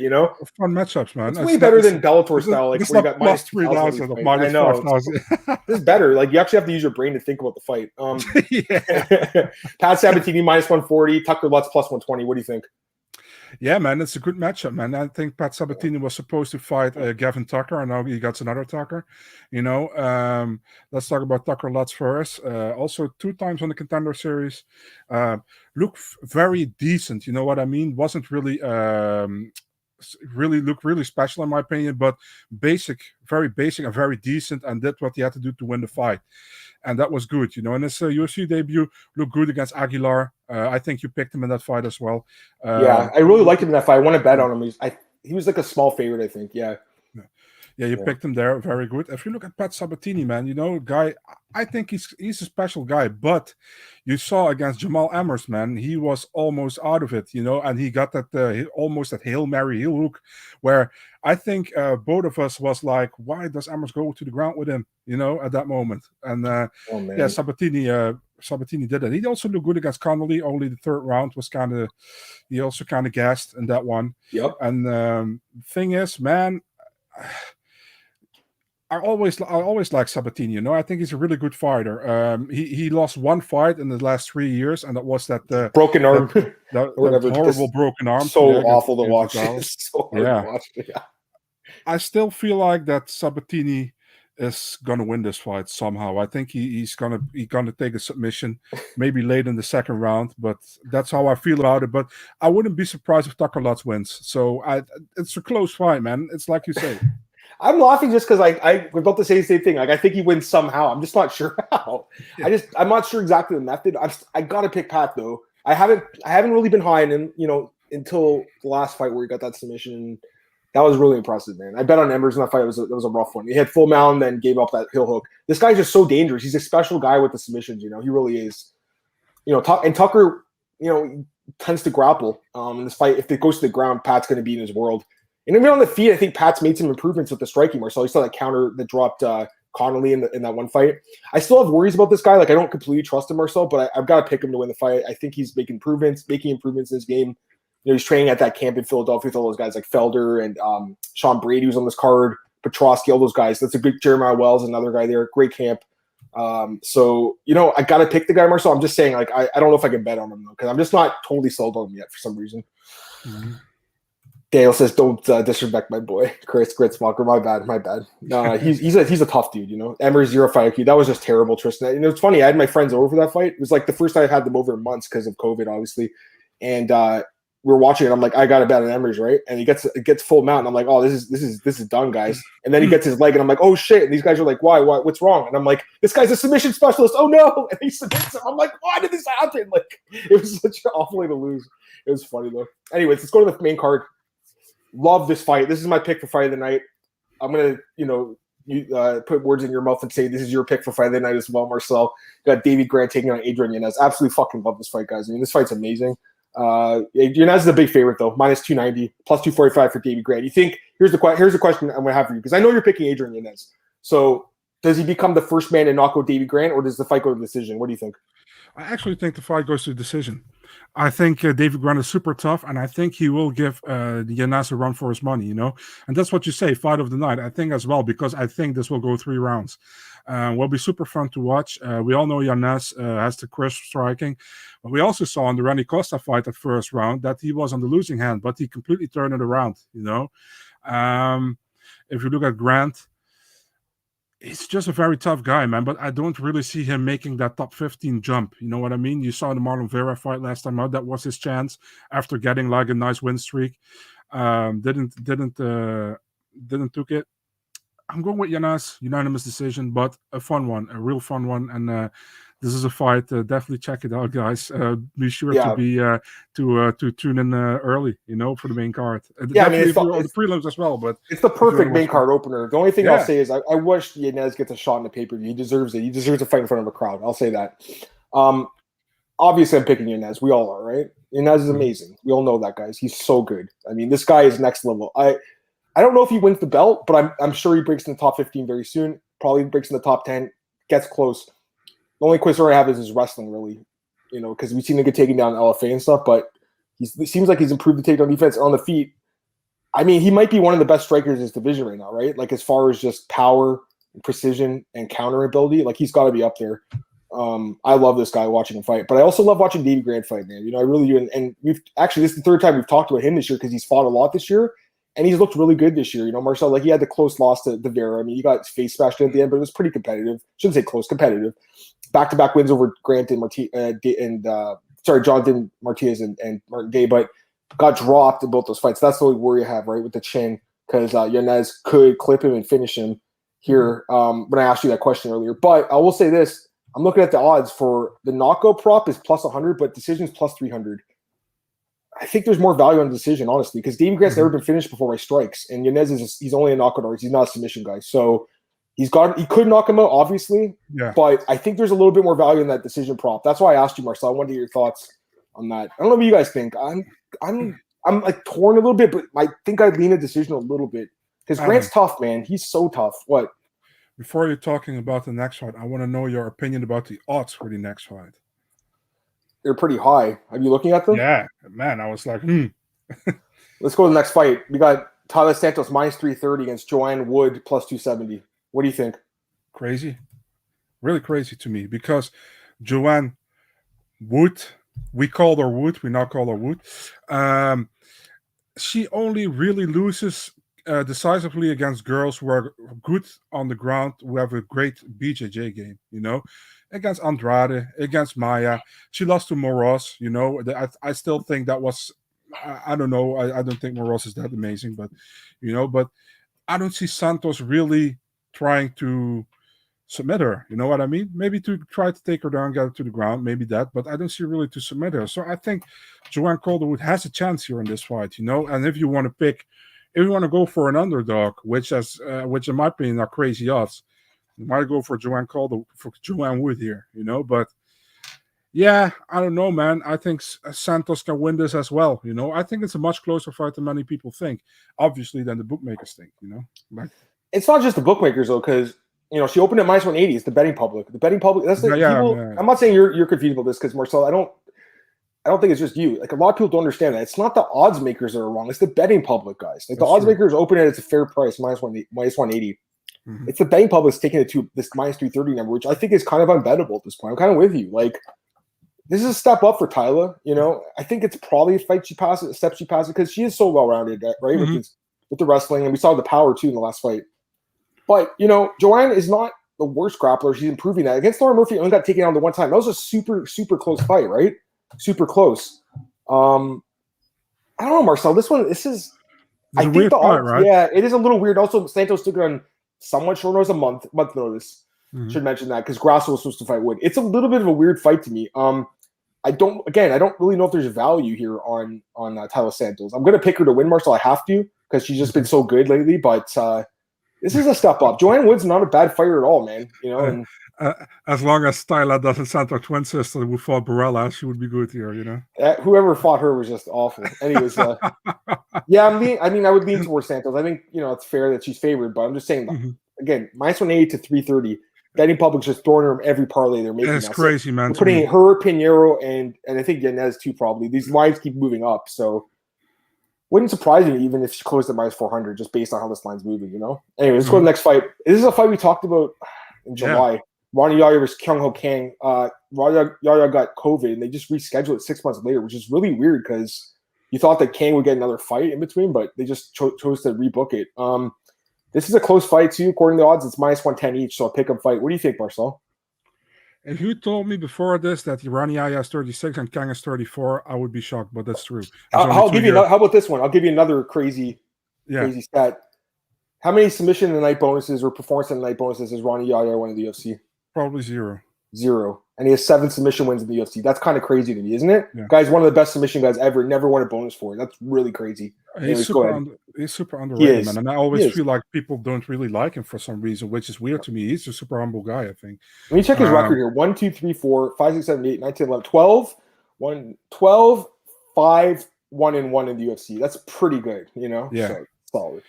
Fun matchups, man. It's way better than Bellator style, where you got minus 3,000, minus 5,000. This is better. You actually have to use your brain to think about the fight. Pat Sabatini minus 140, Tucker Lutz plus 120. What do you think? Yeah, man, it's a good matchup, man. I think Pat Sabatini was supposed to fight Gavin Tucker, and now he got another Tucker. Let's talk about Tucker Lutz first. Also, 2 times on the Contender Series. Look very decent. You know what I mean? Wasn't really look really special in my opinion, but very basic and very decent, and did what he had to do to win the fight. And that was good, And his UFC debut looked good against Aguilar. I think you picked him in that fight as well. Yeah, I really liked him in that fight. I want to bet on him. He was like a small favorite, I think. Yeah. Yeah, you picked him there. Very good. If you look at Pat Sabatini, man, guy, I think he's a special guy. But you saw against Jamal Emmers, man, he was almost out of it, and he got that almost that Hail Mary heel hook, where I think both of us was like, why does Emmers go to the ground with him, at that moment? And Sabatini did it. He also looked good against Connolly. Only the 3rd round was he also kind of gassed in that one. Yep. And thing is, man, I always like Sabatini. I think he's a really good fighter. He lost 1 fight in the last 3 years, and that was that broken arm, that horrible broken arm. So awful to watch. So hard to watch. Yeah. I still feel like that Sabatini is gonna win this fight somehow. I think he's gonna take a submission, maybe late in the 2nd round. But that's how I feel about it. But I wouldn't be surprised if Tucker Lutz wins. So it's a close fight, man. It's like you say. I'm laughing just because we're about to say the same thing. I think he wins somehow. I'm just not sure how. Yeah. I'm not sure exactly the method. I gotta pick Pat though. I haven't really been high on him, until the last fight where he got that submission. That was really impressive, man. I bet on Emmers in that fight. It was a rough one. He had full mount, then gave up that heel hook. This guy's just so dangerous. He's a special guy with the submissions. He really is. And Tucker, tends to grapple. In this fight, if it goes to the ground, Pat's going to be in his world. And even on the feet, I think Pat's made some improvements with the striking. Marcel, you saw that counter that dropped Connolly in that one fight. I still have worries about this guy. I don't completely trust him, Marcel, but I've got to pick him to win the fight. I think he's making improvements in his game. He's training at that camp in Philadelphia with all those guys like Felder and Sean Brady, who's on this card. Petrosky, all those guys. That's a good Jeremiah Wells, another guy there. Great camp. So, I got to pick the guy, Marcel. I'm just saying, like, I don't know if I can bet on him, though, because I'm just not totally sold on him yet for some reason. Mm-hmm. Dale says, don't disrespect my boy, Chris Gritzmacher. My bad. He's a tough dude, Emery 0 fight IQ. That was just terrible, Tristan. It's funny. I had my friends over for that fight. It was like the first time I had them over in months because of COVID, obviously. And we were watching it. I'm like, I got to bet on Emery's, right? And it gets full mount. And I'm like, oh, this is done, guys. And then he gets his leg, and I'm like, oh shit. And these guys are like, why? What's wrong? And I'm like, this guy's a submission specialist. Oh no! And he submits him. I'm like, why did this happen? Like, it was such an awful way to lose. It was funny though. Anyways, let's go to the main card. Love this fight. This is my pick for fight of the night. I'm gonna, put words in your mouth and say this is your pick for fight of the night as well, Marcel. Got Davey Grant taking on Adrian Yanez. Absolutely fucking love this fight, guys. I mean, this fight's amazing. Yanez is a big favorite though, minus 290, plus 245 for Davey Grant. You think here's the question I'm gonna have for you, because I know you're picking Adrian Yanez. So does he become the first man to knock out Davey Grant, or does the fight go to decision? What do you think? I actually think the fight goes to decision. I think David Grant is super tough, and I think he will give Yanez a run for his money, And that's what you say, fight of the night. I think as well, because I think this will go 3 rounds. Will be super fun to watch. We all know Yanez has the crisp striking. But we also saw in the Randy Costa fight at first round that he was on the losing hand, but he completely turned it around, If you look at Grant, he's just a very tough guy, man, but I don't really see him making that top 15 jump. You know what I mean? You saw the Marlon Vera fight last time out. That was his chance after getting like a nice win streak. Didn't took it. I'm going with Yanez, unanimous decision, but a fun one, a real fun one. And this is a fight. Definitely check it out, guys. Be sure to be to tune in early, for the main card. Yeah, I mean, it's the prelims as well, but it's the perfect main card opener. The only thing I'll say is I wish Yanez gets a shot in the pay-per-view. He deserves it. He deserves to fight in front of a crowd. I'll say that. Obviously, I'm picking Yanez. We all are, right? Yanez is amazing. We all know that, guys. He's so good. I mean, this guy is next level. I don't know if he wins the belt, but I'm sure he breaks in the top 15 very soon. Probably breaks in the top 10. Gets close. The only question I have is his wrestling, really, because we've seen him get taken down in LFA and stuff, but it seems like he's improved the takedown defense on the feet. I mean, he might be one of the best strikers in his division right now, right? Like, as far as just power, and precision, and counter ability, like, he's got to be up there. I love this guy watching him fight, but I also love watching Davey Grant fight, man. I really do. And we've actually, this is the third time we've talked about him this year because he's fought a lot this year. And he's looked really good this year. Marcel, like, he had the close loss to Vieira. I mean, he got his face smashed in at the end, but it was pretty competitive. Shouldn't say close, competitive. Back-to-back wins over Grant and Jonathan Martinez and Martin Day, but got dropped in both those fights. That's the only worry I have, right, with the chin, because Yanez could clip him and finish him here when I asked you that question earlier. But I will say this. I'm looking at the odds for the knockout prop is plus 100, but decision's plus 300. I think there's more value on the decision, honestly, because Davey Grant's never been finished before by strikes, and Yanez he's only a knockout artist. He's not a submission guy, so he could knock him out, obviously. Yeah. But I think there's a little bit more value in that decision prop. That's why I asked you, Marcel. I wanted to get your thoughts on that. I don't know what you guys think. I'm like torn a little bit, but I think I'd lean a decision a little bit because Grant's tough, man. He's so tough. What? Before you're talking about the next fight, I want to know your opinion about the odds for the next fight. They're pretty high. Are you looking at them? Yeah, man. I was like, Let's go to the next fight. We got Tyler Santos minus 330 against Joanne Wood plus 270. What do you think? Crazy. Really crazy to me because Joanne Wood, we called her Wood. We now call her Wood. She only really loses decisively against girls who are good on the ground, who have a great BJJ game, against Andrade, against Maya. She lost to Moros, I still think that was, I don't know. I don't think Moros is that amazing, but, but I don't see Santos really trying to submit her. You know what I mean? Maybe to try to take her down, get her to the ground, maybe that, but I don't see really to submit her. So I think Joanne Calderwood has a chance here in this fight, and if you want to go for an underdog, which in my opinion are crazy odds, you might go for Joanne Wood here, but yeah, I don't know, man. I think Santos can win this as well, I think it's a much closer fight than many people think, obviously, than the bookmakers think, But it's not just the bookmakers, though, because she opened at minus 180. It's the betting public. The betting public. That's the people. Yeah. I'm not saying you're confused about this because Marcel, I don't think it's just you. Like, a lot of people don't understand that. It's not the odds makers that are wrong. It's the betting public, guys. Like, the odds makers open it at a fair price, minus 180. Mm-hmm. It's the betting public's taking it to this minus 330 number, which I think is kind of unbettable at this point. I'm kind of with you. Like, this is a step up for Tyla. You know, I think it's probably a step she passes, because she is so well-rounded, right? Mm-hmm. With the wrestling, and we saw the power, too, in the last fight. But, you know, Joanna is not the worst grappler. She's improving that. Against Laura Murphy, only got taken down the one time. That was a super, super close fight, right? Super close. I don't know, Marcel. I think the odds, right? Yeah, it is a little weird. Also, Santos took it on somewhat short notice, a month notice. Mm-hmm. Should mention that, because Grasso was supposed to fight Wood. It's a little bit of a weird fight to me. I don't really know if there's value here on Tyla Santos. I'm gonna pick her to win, Marcel. I have to, because she's just been so good lately. But this is a step up. Joanne Wood's not a bad fighter at all, man. You know, and as long as Tyla doesn't send her twin sister who fought Barella, she would be good here, you know. Whoever fought her was just awful. Anyways, yeah, I would lean towards Santos. I think, you know, it's fair that she's favored, but I'm just saying, again, minus 180 to 330. Betting public's just throwing her in every parlay they're making. It's crazy, man. We're putting her, Pinero, and I think Yanez too, probably. These lines keep moving up, so wouldn't surprise me even if she closed at minus 400, just based on how this line's moving, you know? Anyway, let's go to the next fight. This is a fight we talked about in July. Yeah. Ronnie Yaya versus Kyung Kang. Yaya got COVID, and they just rescheduled it 6 months later, which is really weird, because you thought that Kang would get another fight in between, but they just chose to rebook it. This is a close fight, too. According to the odds, it's minus 110 each, so a pick-up fight. What do you think, Marcel? If you told me before this that Ronnie Yaya is 36 and Kang is 34, I would be shocked, but that's true. How about this one? I'll give you another crazy stat. How many submission in the night bonuses or performance in the night bonuses has Ronnie Yaya won in the UFC? Probably zero. And he has 7 submission wins in the UFC. That's kind of crazy to me, isn't it? Yeah. Guy's one of the best submission guys ever. Never won a bonus for it. That's really crazy. He's super underrated, man. And I always feel like people don't really like him for some reason, which is weird to me. He's a super humble guy, I think. Let me check his record here. 1, 2, 3, 4, 5, 6, 7, 8, 9, 10, 11, 12, 5, 1 and 1 in the UFC. That's pretty good, you know? Yeah. So, solid.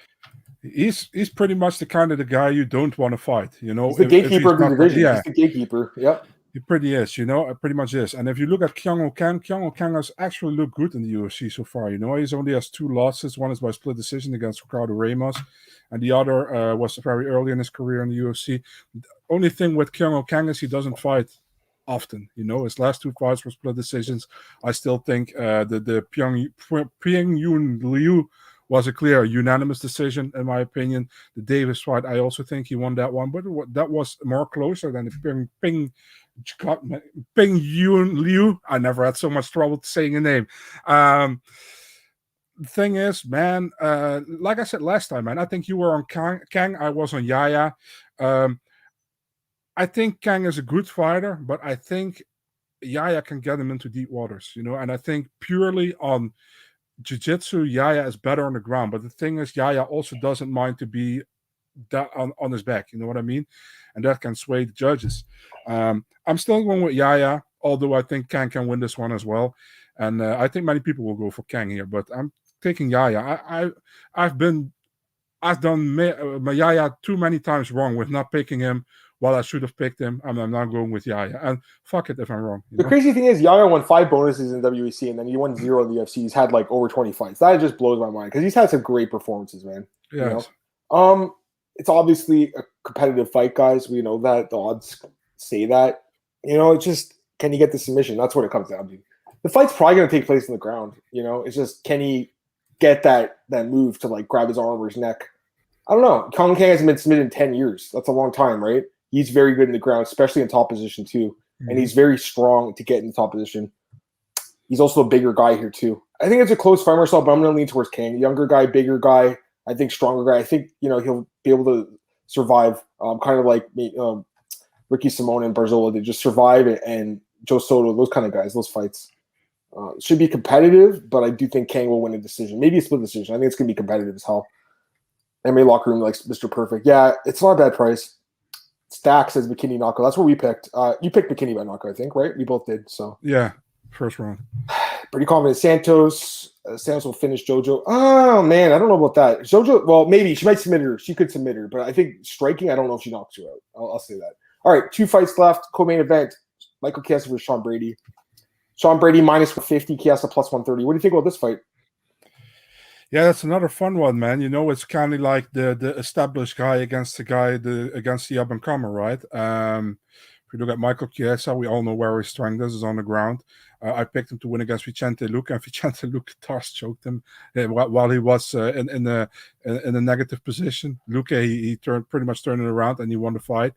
He's pretty much the kind of the guy you don't want to fight, you know. He's the gatekeeper of the division. Yeah. He's the gatekeeper. Yep. He pretty is, you know. Pretty much is. And if you look at Kyung Kang has actually looked good in the UFC so far, you know. He's only has 2 losses. One is by split decision against Ricardo Ramos, and the other was very early in his career in the UFC. The only thing with Kyung Kang is he doesn't fight often, you know. His last 2 fights were split decisions. I still think the Pyongyun Liu was a clear unanimous decision, in my opinion. The Davis fight, I also think he won that one, but that was more closer than the Ping Yun Liu. I never had so much trouble saying a name. The thing is, man, like I said last time, man, I think you were on Kang, I was on Yaya. I think Kang is a good fighter, but I think Yaya can get him into deep waters, you know, and I think purely on jiu-jitsu, Yaya is better on the ground, but the thing is, Yaya also doesn't mind to be that on his back, you know what I mean? And that can sway the judges. I'm still going with Yaya, although I think Kang can win this one as well. And I think many people will go for Kang here, but I'm taking Yaya. I've done my Yaya too many times wrong with not picking him while I should have picked him. I'm not going with Yaya. And fuck it if I'm wrong. The crazy thing is, Yaya won 5 bonuses in WEC, and then he won 0 in the UFC. He's had like over 20 fights. That just blows my mind, because he's had some great performances, man. Yeah. You know? It's obviously a competitive fight, guys. We know that. The odds say that. You know, it's just, can he get the submission? That's what it comes down to. The fight's probably going to take place on the ground. You know, it's just, can he get that move to like grab his arm or his neck? I don't know. Kyung Kang hasn't been submitted in 10 years. That's a long time, right? He's very good in the ground, especially in top position too. Mm-hmm. And he's very strong to get in top position. He's also a bigger guy here too. I think it's a close fight, Marcel, but I'm going to lean towards Kang. Younger guy, bigger guy. I think stronger guy. I think, you know, he'll be able to survive, kind of like Ricky Simone and Barzola did, just survive it, and Joe Soto, those kind of guys, those fights. Should be competitive, but I do think Kang will win a decision. Maybe a split decision. I think it's going to be competitive as hell. MMA Locker Room likes Mr. Perfect. Yeah, it's not a bad price. Stack says McKinney knockout. That's what we picked. You picked McKinney by knockout, I think, right? We both did. So yeah, first round. Pretty confident. Santos will finish JoJo. Oh man, I don't know about that. JoJo, well, maybe she might submit her. She could submit her, but I think striking, I don't know if she knocks her out. I'll say that. All right, 2 fights left. Co-main event: Michael Chiesa versus Sean Brady. Sean Brady minus 150, Chiesa plus 130. What do you think about this fight? Yeah, that's another fun one, man. You know, it's kind of like the established guy against the up and comer, right? If you look at Michael Chiesa, we all know where his strength is on the ground. I picked him to win against Vicente Luque, and Vicente Luque toss choked him while he was in a negative position. Luque he pretty much turned it around and he won the fight.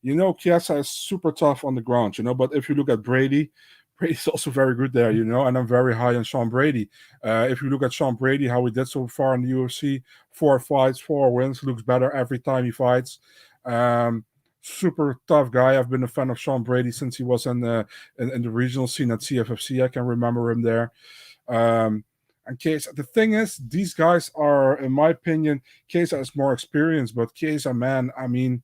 You know, Chiesa is super tough on the ground, you know, but if you look at Brady's also very good there, you know, and I'm very high on Sean Brady. If you look at Sean Brady, how he did so far in the UFC, 4 fights, 4 wins, looks better every time he fights. Super tough guy. I've been a fan of Sean Brady since he was in the regional scene at CFFC. I can remember him there. And Chiesa, the thing is, these guys are, in my opinion, Chiesa is more experienced, but Chiesa, man, I mean,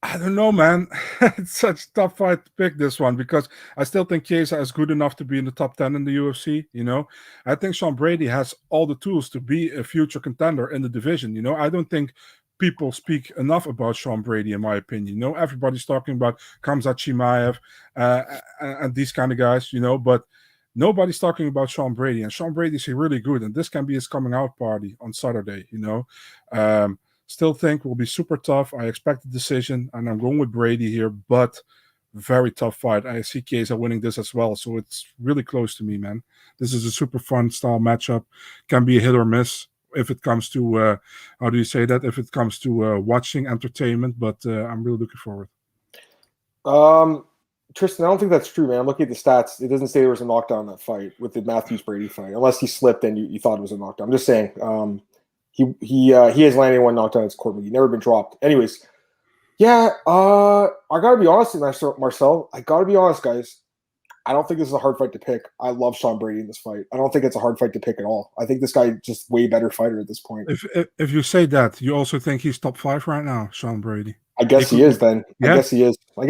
I don't know, man. It's such a tough fight to pick this one because I still think Chiesa is good enough to be in the top 10 in the UFC, you know. I think Sean Brady has all the tools to be a future contender in the division, you know. I don't think people speak enough about Sean Brady, in my opinion. You know, everybody's talking about Khamzat Chimaev and these kind of guys, you know, but nobody's talking about Sean Brady. And Sean Brady's really good, and this can be his coming out party on Saturday, you know. Still think will be super tough. I expect a decision, and I'm going with Brady here, but very tough fight. I see Chiesa winning this as well, so it's really close to me, man. This is a super fun style matchup. Can be a hit or miss if it comes to, how do you say that? If it comes to watching entertainment, but I'm really looking forward. Tristan, I don't think that's true, man. I'm looking at the stats. It doesn't say there was a knockdown in that fight with the Matthews-Brady fight, unless he slipped and you thought it was a knockdown. I'm just saying. He has landed 1 knockdown. It's Court McGee. Never been dropped. Anyways, yeah. I gotta be honest, Marcel. I gotta be honest, guys. I don't think this is a hard fight to pick. I love Sean Brady in this fight. I don't think it's a hard fight to pick at all. I think this guy just way better fighter at this point. If you say that, you also think he's top 5 right now, Sean Brady? I guess he is. Then yeah? I guess he is. I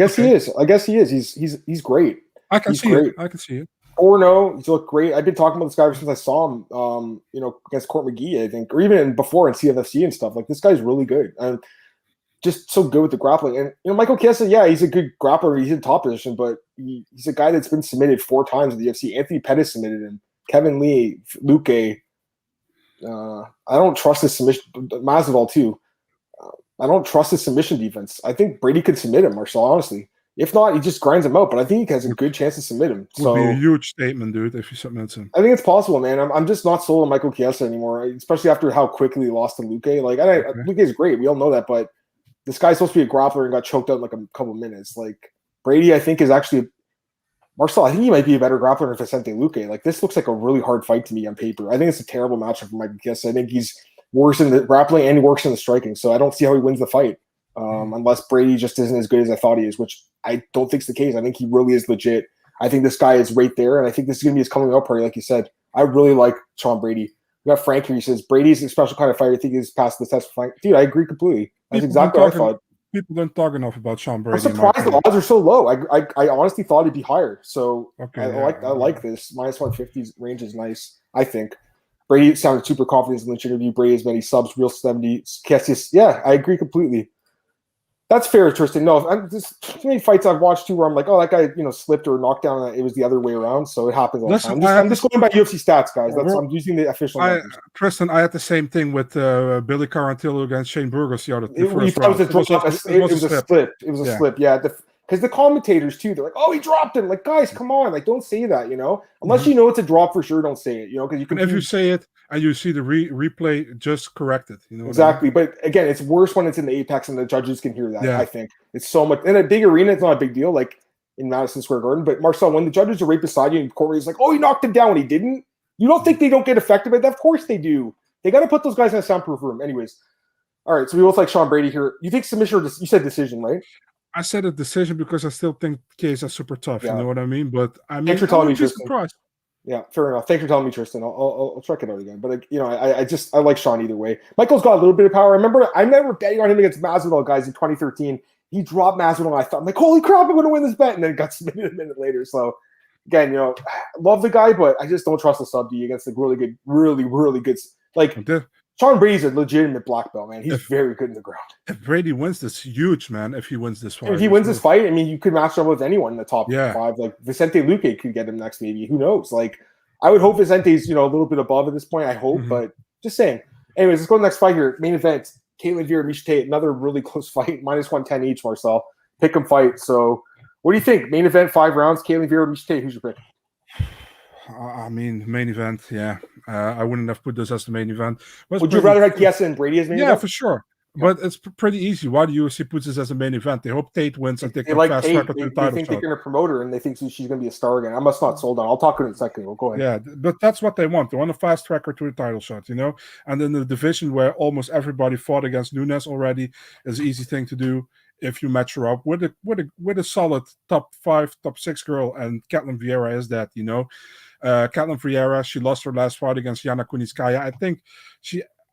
guess he is. He's great. I can see it. I can see it. 4-0. He's looked great. I've been talking about this guy ever since I saw him, you know, against Court McGee, I think, or even before in CFFC and stuff. Like, this guy's really good and just so good with the grappling. And, you know, Michael Chiesa, yeah, he's a good grappler. He's in top position, but he's a guy that's been submitted 4 times in the UFC. Anthony Pettis submitted him. Kevin Lee, Luque. I don't trust his submission. Masvidal, too. I don't trust his submission defense. I think Brady could submit him, Marcel, honestly. If not, he just grinds him out, but I think he has a good chance to submit him. So would be a huge statement, dude, if he submits him. I think it's possible, man. I'm just not sold on Michael Chiesa anymore, especially after how quickly he lost to Luque. Like, Luque is great. We all know that, but this guy's supposed to be a grappler and got choked out in like a couple minutes. Like, Brady, I think, is actually Marcel. I think he might be a better grappler than Vicente Luque. Like, this looks like a really hard fight to me on paper. I think it's a terrible matchup for Michael Chiesa. I think he's worse in the grappling and he works in the striking. So I don't see how he wins the fight. Unless Brady just isn't as good as I thought he is, which I don't think is the case. I think he really is legit. I think this guy is right there, and I think this is going to be his coming out party, like you said. I really like Sean Brady. We got Frank here. He says, Brady's a special kind of fighter. I think he's passed the test for Frank. Dude, I agree completely. That's exactly what I thought. People don't talk enough about Sean Brady. I'm surprised the odds are so low. I honestly thought it'd be higher. So okay, I like this. Minus 150 range is nice, I think. Brady sounded super confident in the Lynch interview. Brady has many subs, real 70. Yeah, I agree completely. That's fair, Tristan. No, there's too many fights I've watched too where I'm like, oh, that guy, you know, slipped or knocked down. It was the other way around, so it happens all the time. I'm just going by UFC stats, guys. I'm using the official numbers. Tristan, I had the same thing with Billy Carantillo against Shane Burgos the first round. It was a slip. It was a slip. Yeah, because the commentators too, they're like, "Oh, he dropped him." Like, guys, come on, like, don't say that. You know, unless you know it's a drop for sure, don't say it. You know, because you can. If you say it and you see the replay, just correct it. You know exactly. But again, it's worse when it's in the apex and the judges can hear that. Yeah. I think it's so much in a big arena. It's not a big deal, like in Madison Square Garden. But Marcel, when the judges are right beside you and Corey's like, "Oh, he knocked him down," when he didn't. You don't think they don't get affected by that? Of course they do. They got to put those guys in a soundproof room. Anyways, all right. So we both like Sean Brady here. You think submission or you said decision, right? I said a decision because I still think Chiesa is super tough. Yeah. You know what I mean? But I mean, thanks for telling me, Tristan. Yeah, fair enough. Thanks for telling me, Tristan. I'll check it out again. But you know, I like Sean either way. Michael's got a little bit of power. I remember betting on him against Masvidal, guys, in 2013. He dropped Masvidal, and I thought, I'm like, holy crap, I'm going to win this bet, and then got submitted a minute later. So again, you know, love the guy, but I just don't trust the sub D against the really good, really good. Like Sean Brady's a legitimate black belt, man. He's very good in the ground. If Brady wins this, huge, man. If he wins this fight. If he wins this fight, I mean, you could match up with anyone in the top 5. Like Vicente Luque could get him next, maybe. Who knows? Like, I would hope Vicente's, a little bit above at this point. I hope, but just saying. Anyways, let's go to the next fight here. Main event. Ketlen, Vieira, Miesha Tate. Another really close fight. -110 each, Marcel. Pick 'em fight. So, what do you think? Main event, 5 rounds. Ketlen, Vieira, Miesha Tate. Who's your pick? I mean, main event, yeah. I wouldn't have put this as the main event. Would you rather have Chiesa and Brady as main event? Yeah, for sure. Yeah. But it's pretty easy. Why the UFC puts this as a main event? They hope Tate wins and they can like fast Tate. track to the title They think they're going to promote her and they think she's going to be a star again. I must not sold on. I'll talk to her in a second. We'll go ahead. Yeah, but that's what they want. They want a fast track her to the title shot, And in the division where almost everybody fought against Nunes already is an easy thing to do if you match her up with a solid top 5, top 6 girl, and Ketlen Vieira is that, Ketlen Vieira, she lost her last fight against Yana Kunitskaya.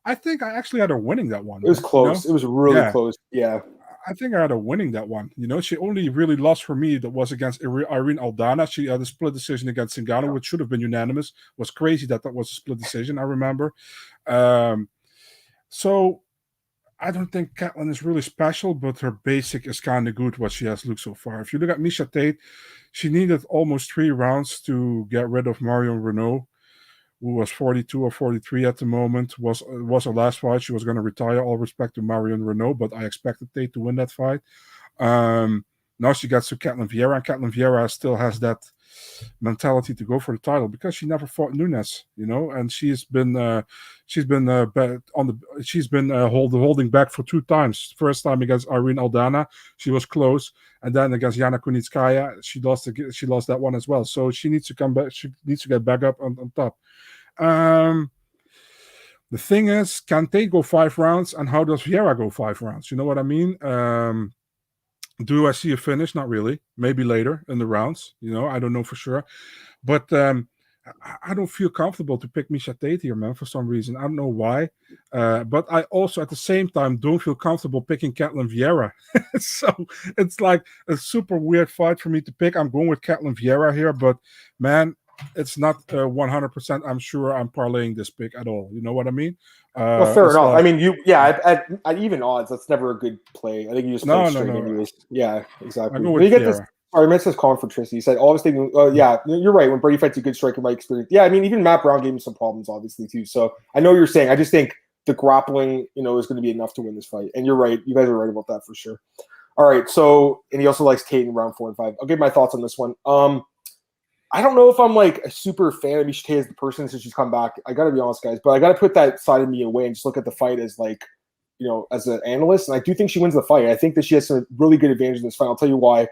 I think I actually had her winning that one. It was close. It was really close. Yeah. I think I had her winning that one. She only really lost for me that was against Irene Aldana. She had a split decision against Ngannou, which should have been unanimous. It was crazy that was a split decision, I remember. So I don't think Ketlen is really special, but her basic is kind of good, what she has looked so far. If you look at Miesha Tate, she needed almost 3 rounds to get rid of Marion Renault, who was 42 or 43 at the moment. Was her last fight. She was going to retire. All respect to Marion Renault, but I expected Tate to win that fight. Now she gets to Ketlen Vieira, and Ketlen Vieira still has that mentality to go for the title because she never fought Nunes, and she's been holding back for 2 times. First time against Irene Aldana, she was close, and then against Yana Kunitskaya, she lost that one as well. So she needs to come back. She needs to get back up on top. The thing is, can Tate go 5 rounds, and how does Vieira go 5 rounds? You know what I mean? Do I see a finish? Not really. Maybe later in the rounds. I don't know for sure. But I don't feel comfortable to pick Miesha Tate here, man, for some reason. I don't know why. But I also, at the same time, don't feel comfortable picking Ketlen Vieira. So it's like a super weird fight for me to pick. I'm going with Ketlen Vieira here. But, man, it's not 100%. I'm sure I'm parlaying this pick at all. You know what I mean? Well, fair enough. I mean, at even odds, that's never a good play. I think you just play straight anyways. Yeah, exactly. When you get this, sorry, Mitch says calling for Tristan. He said, always thinking, yeah, you're right. When Brady fights a good striker, my experience. Yeah, I mean, even Matt Brown gave him some problems, obviously, too. So I know what you're saying. I just think the grappling, is going to be enough to win this fight. And you're right. You guys are right about that for sure. All right. So, and he also likes Tate in round 4 and 5. I'll give my thoughts on this one. I don't know if I'm like a super fan of Miesha Tate as the person since she's come back. I got to be honest, guys, but I got to put that side of me away and just look at the fight as like, as an analyst. And I do think she wins the fight. I think that she has some really good advantage in this fight. I'll tell you why.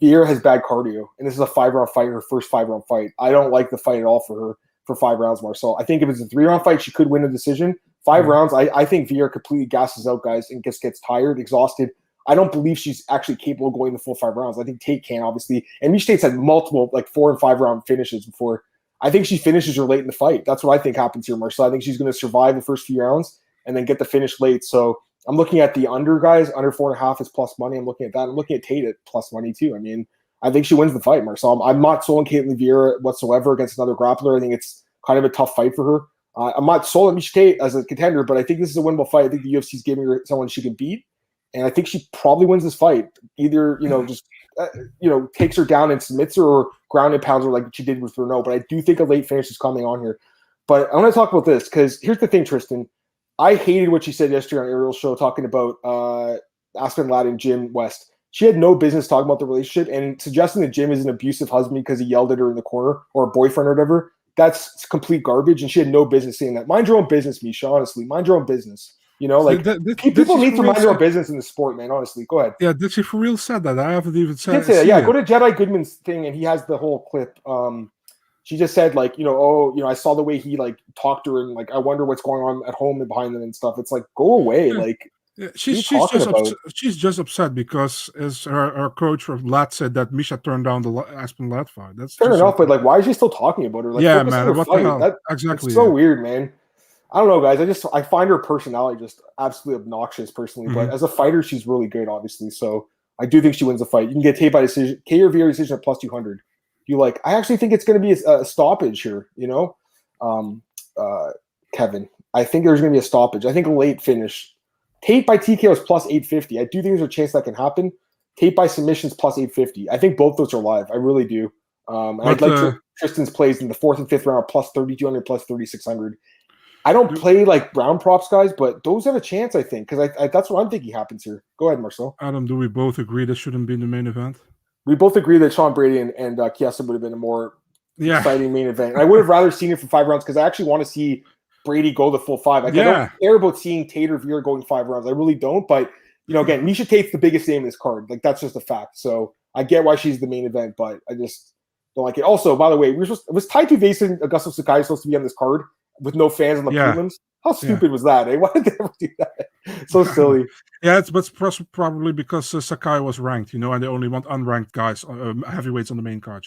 Vieira has bad cardio, and this is a 5-round fight, her first 5-round fight. I don't like the fight at all for her for 5 rounds, Marcel. I think if it's a 3-round fight, she could win a decision. 5 rounds, I think Vieira completely gasses out, guys, and gets tired, exhausted. I don't believe she's actually capable of going the full 5 rounds. I think Tate can, obviously. And Miesha Tate's had multiple, 4 and 5 round finishes before. I think she finishes her late in the fight. That's what I think happens here, Marcel. I think she's going to survive the first few rounds and then get the finish late. So I'm looking at the under, guys. Under 4.5 is plus money. I'm looking at that. I'm looking at Tate at plus money, too. I mean, I think she wins the fight, Marcel. I'm not sold on Ketlen Vieira whatsoever against another grappler. I think it's kind of a tough fight for her. I'm not sold on Miesha Tate as a contender, but I think this is a winnable fight. I think the UFC's giving her someone she can beat. And I think she probably wins this fight. Either, just, takes her down and submits her or ground and pounds her like she did with Renault. But I do think a late finish is coming on here. But I want to talk about this because here's the thing, Tristan. I hated what she said yesterday on Ariel's show talking about Aspen Ladd and Jim West. She had no business talking about the relationship and suggesting that Jim is an abusive husband because he yelled at her in the corner or a boyfriend or whatever. That's complete garbage. And she had no business saying that. Mind your own business, Miesha, honestly. Mind your own business. People need to mind their own business in the sport, man. Honestly, go ahead. Yeah, did she for real said that? I haven't even said. She did say that. Yeah, go to Jedi Goodman's thing, and he has the whole clip. She just said I saw the way he talked to her, and I wonder what's going on at home and behind them and stuff. It's go away, Yeah, she's just upset because as her coach from Ladd said that Miesha turned down the Aspen Ladd fight. That's fair enough, but why is she still talking about her? Yeah, man, what the hell? Exactly. It's so weird, man. I don't know, guys. I find her personality just absolutely obnoxious, personally. But as a fighter, she's really good, obviously. So I do think she wins the fight. You can get Tate by decision, K or Vieira decision at plus 200. I actually think it's going to be a stoppage here. Kevin, I think there's going to be a stoppage. I think a late finish. Tate by TKO is plus 850. I do think there's a chance that can happen. Tate by submissions plus 850. I think both those are live. I really do. I'd like Tristan's plays in the 4th and 5th round are plus 3,200, plus 3,600. I don't play like round props, guys, but those have a chance, I think, because I that's what I'm thinking happens here. Go ahead, Marcel. Adam, do we both agree that shouldn't be in the main event? We both agree that Sean Brady and Chiesa would have been a more exciting main event. I would have rather seen it for 5 rounds because I actually want to see Brady go the full 5. I don't care about seeing Tate or Vieira going 5 rounds. I really don't. But, again, Miesha Tate's the biggest name in this card. Like, that's just a fact. So I get why she's the main event, but I just don't like it. Also, by the way, was Tai Tuivasa and Augusto Sakai supposed to be on this card with no fans on the prelims? How stupid was that? Why did they ever do that? So silly. But probably because Sakai was ranked, and they only want unranked guys, heavyweights on the main card,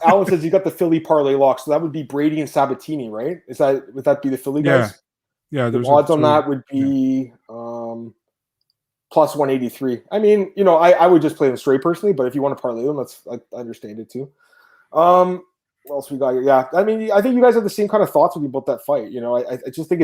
Alan says you got the Philly parlay lock, so that would be Brady and Sabatini, right? Would that be the Philly guys? Yeah. The odds on that would be plus 183. I mean, I would just play them straight personally, but if you want to parlay them, I understand it too. What else we got here? Yeah, I mean, I think you guys have the same kind of thoughts with me about that fight. I just think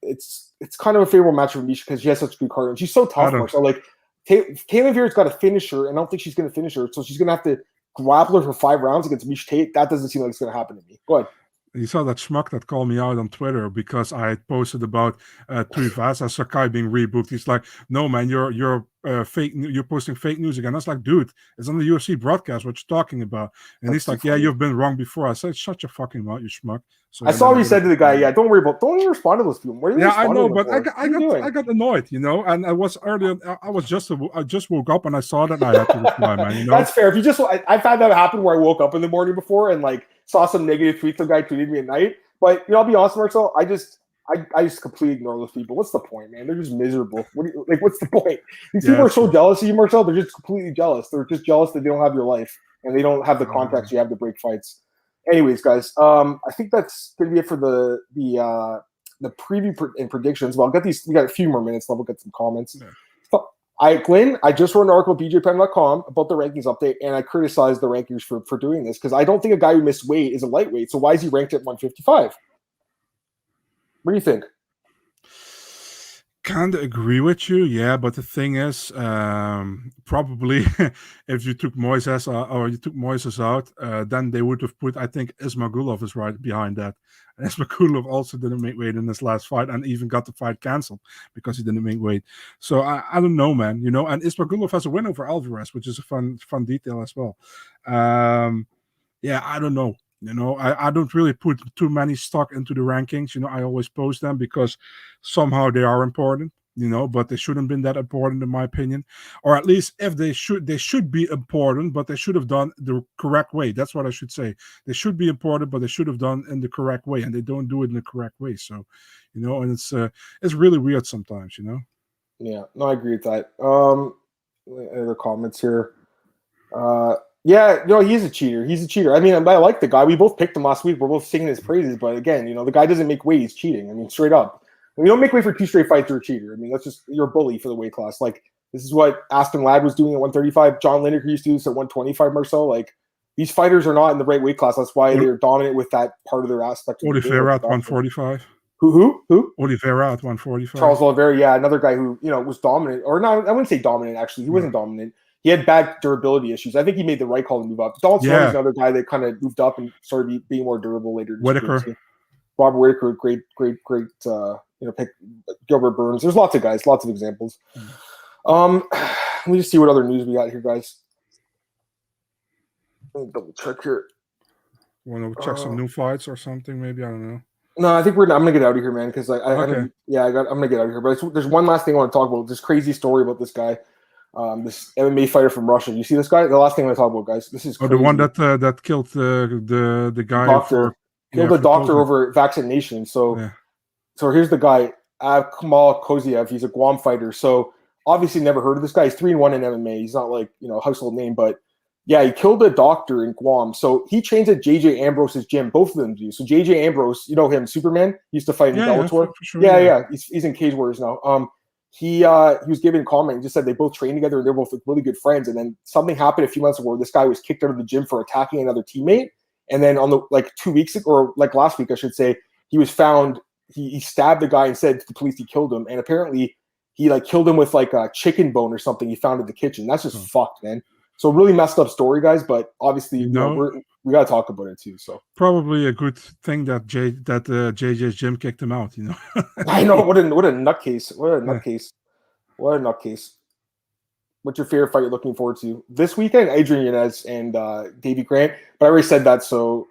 it's kind of a favorable match for Miesha because she has such a good card and she's so tough. So like, Kaylin Vieira's got to finish her, and I don't think she's going to finish her, so she's going to have to grapple her for 5 rounds against Miesha Tate. That doesn't seem like it's going to happen to me. Go ahead. You saw that schmuck that called me out on Twitter because I had posted about Tuivasa Sakai being rebooked. He's like, "No, man, you're fake. You're posting fake news again." I was like, "Dude, it's on the UFC broadcast. What you talking about?" And he's like, "Yeah, you've been wrong before." I said, "Shut your fucking mouth, you schmuck." So I saw what you said to the guy. Yeah, don't even respond to those people. What are you I know, but I got annoyed, and I was earlier. I just woke up and I saw that and I had to reply, man. That's fair. If you I've had that happen where I woke up in the morning before and like saw some negative tweets. Some guy tweeted me at night, but I'll be honest, Marcel. I just completely ignore those people. What's the point, man? They're just miserable. What's the point? These people are so jealous of you, Marcel. They're just completely jealous. They're just jealous that they don't have your life and they don't have the contacts you have to break fights. Anyways, guys, I think that's going to be it for the preview and predictions. Well, we got a few more minutes left. We'll get some comments. Yeah. Glenn, I just wrote an article at bjpen.com about the rankings update, and I criticized the rankings for doing this because I don't think a guy who missed weight is a lightweight. So why is he ranked at 155? What do you think? Kind of agree with you, yeah, but the thing is, probably if you took Moises out, then they would have put, I think, Ismagulov is right behind that. And Ismagulov also didn't make weight in his last fight and even got the fight canceled because he didn't make weight. So I don't know, man, and Ismagulov has a win over Alvarez, which is a fun detail as well. I don't know. I don't really put too many stock into the rankings. I always post them because somehow they are important, but they shouldn't have been that important in my opinion. Or at least if they should be important, but they should have done the correct way. That's what I should say. They should be important, but they should have done in the correct way, and they don't do it in the correct way. So, and it's really weird sometimes, Yeah, no, I agree with that. Other comments here. Yeah, he's a cheater. He's a cheater. I mean, I like the guy. We both picked him last week. We're both singing his praises. But again, the guy doesn't make weight. He's cheating. I mean, straight up. When you don't make weight for 2 straight fights, you're a cheater. I mean, you're a bully for the weight class. Like, this is what Aspen Ladd was doing at 135. John Lineker used to do this at 125, Marcel. Like, these fighters are not in the right weight class. That's why they're dominant with that part of their aspect. Oliveira at 145. Who? Oliveira at 145. Charles Oliveira, yeah, another guy who, was dominant. Or no, I wouldn't say dominant, actually. He wasn't dominant. He had bad durability issues. I think he made the right call to move up. Donald Cerrone is another guy that kind of moved up and started being more durable later. Whitaker. Robert Whitaker, great pick. Gilbert Burns. There's lots of guys, lots of examples. Let me just see what other news we got here, guys. Let me double check here. Want to check some new fights or something? Maybe, I don't know. No, I think I'm gonna get out of here, man. Because I'm gonna get out of here. But there's one last thing I want to talk about. This crazy story about this guy. This MMA fighter from Russia. You see this guy? The last thing I want to talk about, guys. This is crazy. The one that killed the guy. Doctor. Killed the doctor over vaccination. So here's the guy, Kamal Koziev. He's a Guam fighter. So obviously never heard of this guy. He's 3-1 in MMA. He's not like, a household name, but yeah, he killed a doctor in Guam. So he trains at JJ Ambrose's gym. Both of them do. So JJ Ambrose, you know him, Superman. He used to fight in Bellator. For sure, yeah. He's in Cage Warriors now. He was giving a comment. He just said they both trained together and they're both really good friends. And then something happened a few months ago where this guy was kicked out of the gym for attacking another teammate. And then on the 2 weeks ago, or last week, I should say, he was found he stabbed the guy and said to the police he killed him, and apparently he like killed him with like a chicken bone or something he found in the kitchen. That's just fucked, man. So really messed up story, guys. But obviously, we gotta talk about it too. So probably a good thing that JJ's gym kicked him out. I know what a nutcase. What a nutcase. What a nutcase. What's your favorite fight you're looking forward to this weekend? Adrian Yanez and Davey Grant. But I already said that. So,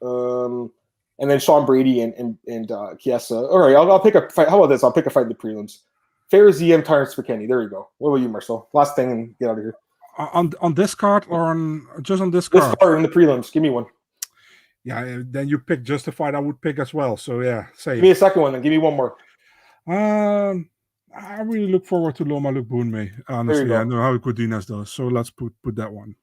and then Sean Brady and Chiesa. All right, I'll pick a fight. How about this? I'll pick a fight in the prelims. Fair ZM Tyrant Spaghetti. There you go. What about you, Marcel? Last thing and get out of here. On this card or just on this card? This card in the prelims. Give me one. Yeah, then you pick Justified. I would pick as well. So yeah, same. Give me a second one. Then give me one more. I really look forward to Loma Lukbunme. Honestly, I know how Godinez does. So let's put that one.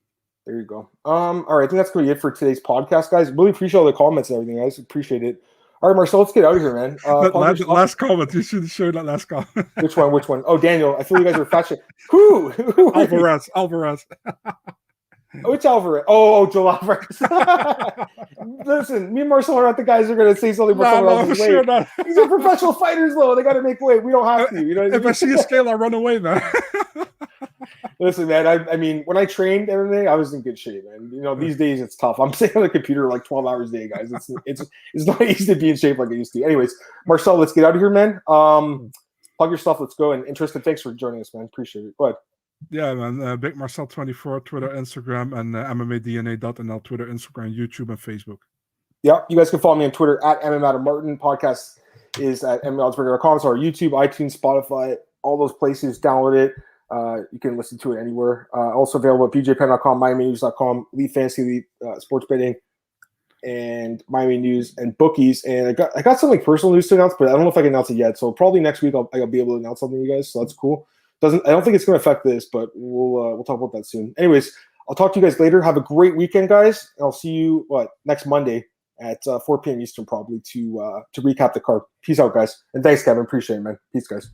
There you go. All right, I think that's going to be it for today's podcast, guys. Really appreciate all the comments and everything, guys. Appreciate it. All right, Marcel, let's get out of here, man. Last comment. You should show that last comment. Which one? Oh, Daniel. I feel you guys are fetching. Who? Alvarez. Which Alvarez? Oh, Joe Alvarez. Listen, me and Marcel are not the guys who are going to say something about someone else's weight. Sure not. These are professional fighters, though. They got to make weight. We don't have to. You know what I mean? If I see a scale, I run away, man. Listen, man, I mean, when I trained everything, I was in good shape, man. These days it's tough. I'm sitting on the computer like 12 hours a day, guys. It's not easy to be in shape like I used to. Anyways, Marcel, let's get out of here, man. Plug your stuff. Let's go. And Interesting, thanks for joining us, man. Appreciate it. Go ahead. Yeah, man. Big Marcel 24, Twitter, Instagram, and MMADNA.nl, Twitter, Instagram, YouTube, and Facebook. Yeah, you guys can follow me on Twitter at MMAdamMartin. Podcast is at MMAdamMartin.com. So our YouTube, iTunes, Spotify, all those places. Download it. You can listen to it anywhere. Also available at bjpen.com, MiamiNews.com, Elite Fantasy, Elite Sports Betting, and Miami News and Bookies. And I got something personal news to announce, but I don't know if I can announce it yet. So probably next week I'll be able to announce something to you guys. So that's cool. I don't think it's going to affect this, but we'll talk about that soon. Anyways, I'll talk to you guys later. Have a great weekend, guys. And I'll see you next Monday at 4 p.m. Eastern probably to recap the card. Peace out, guys. And thanks, Kevin. Appreciate it, man. Peace, guys.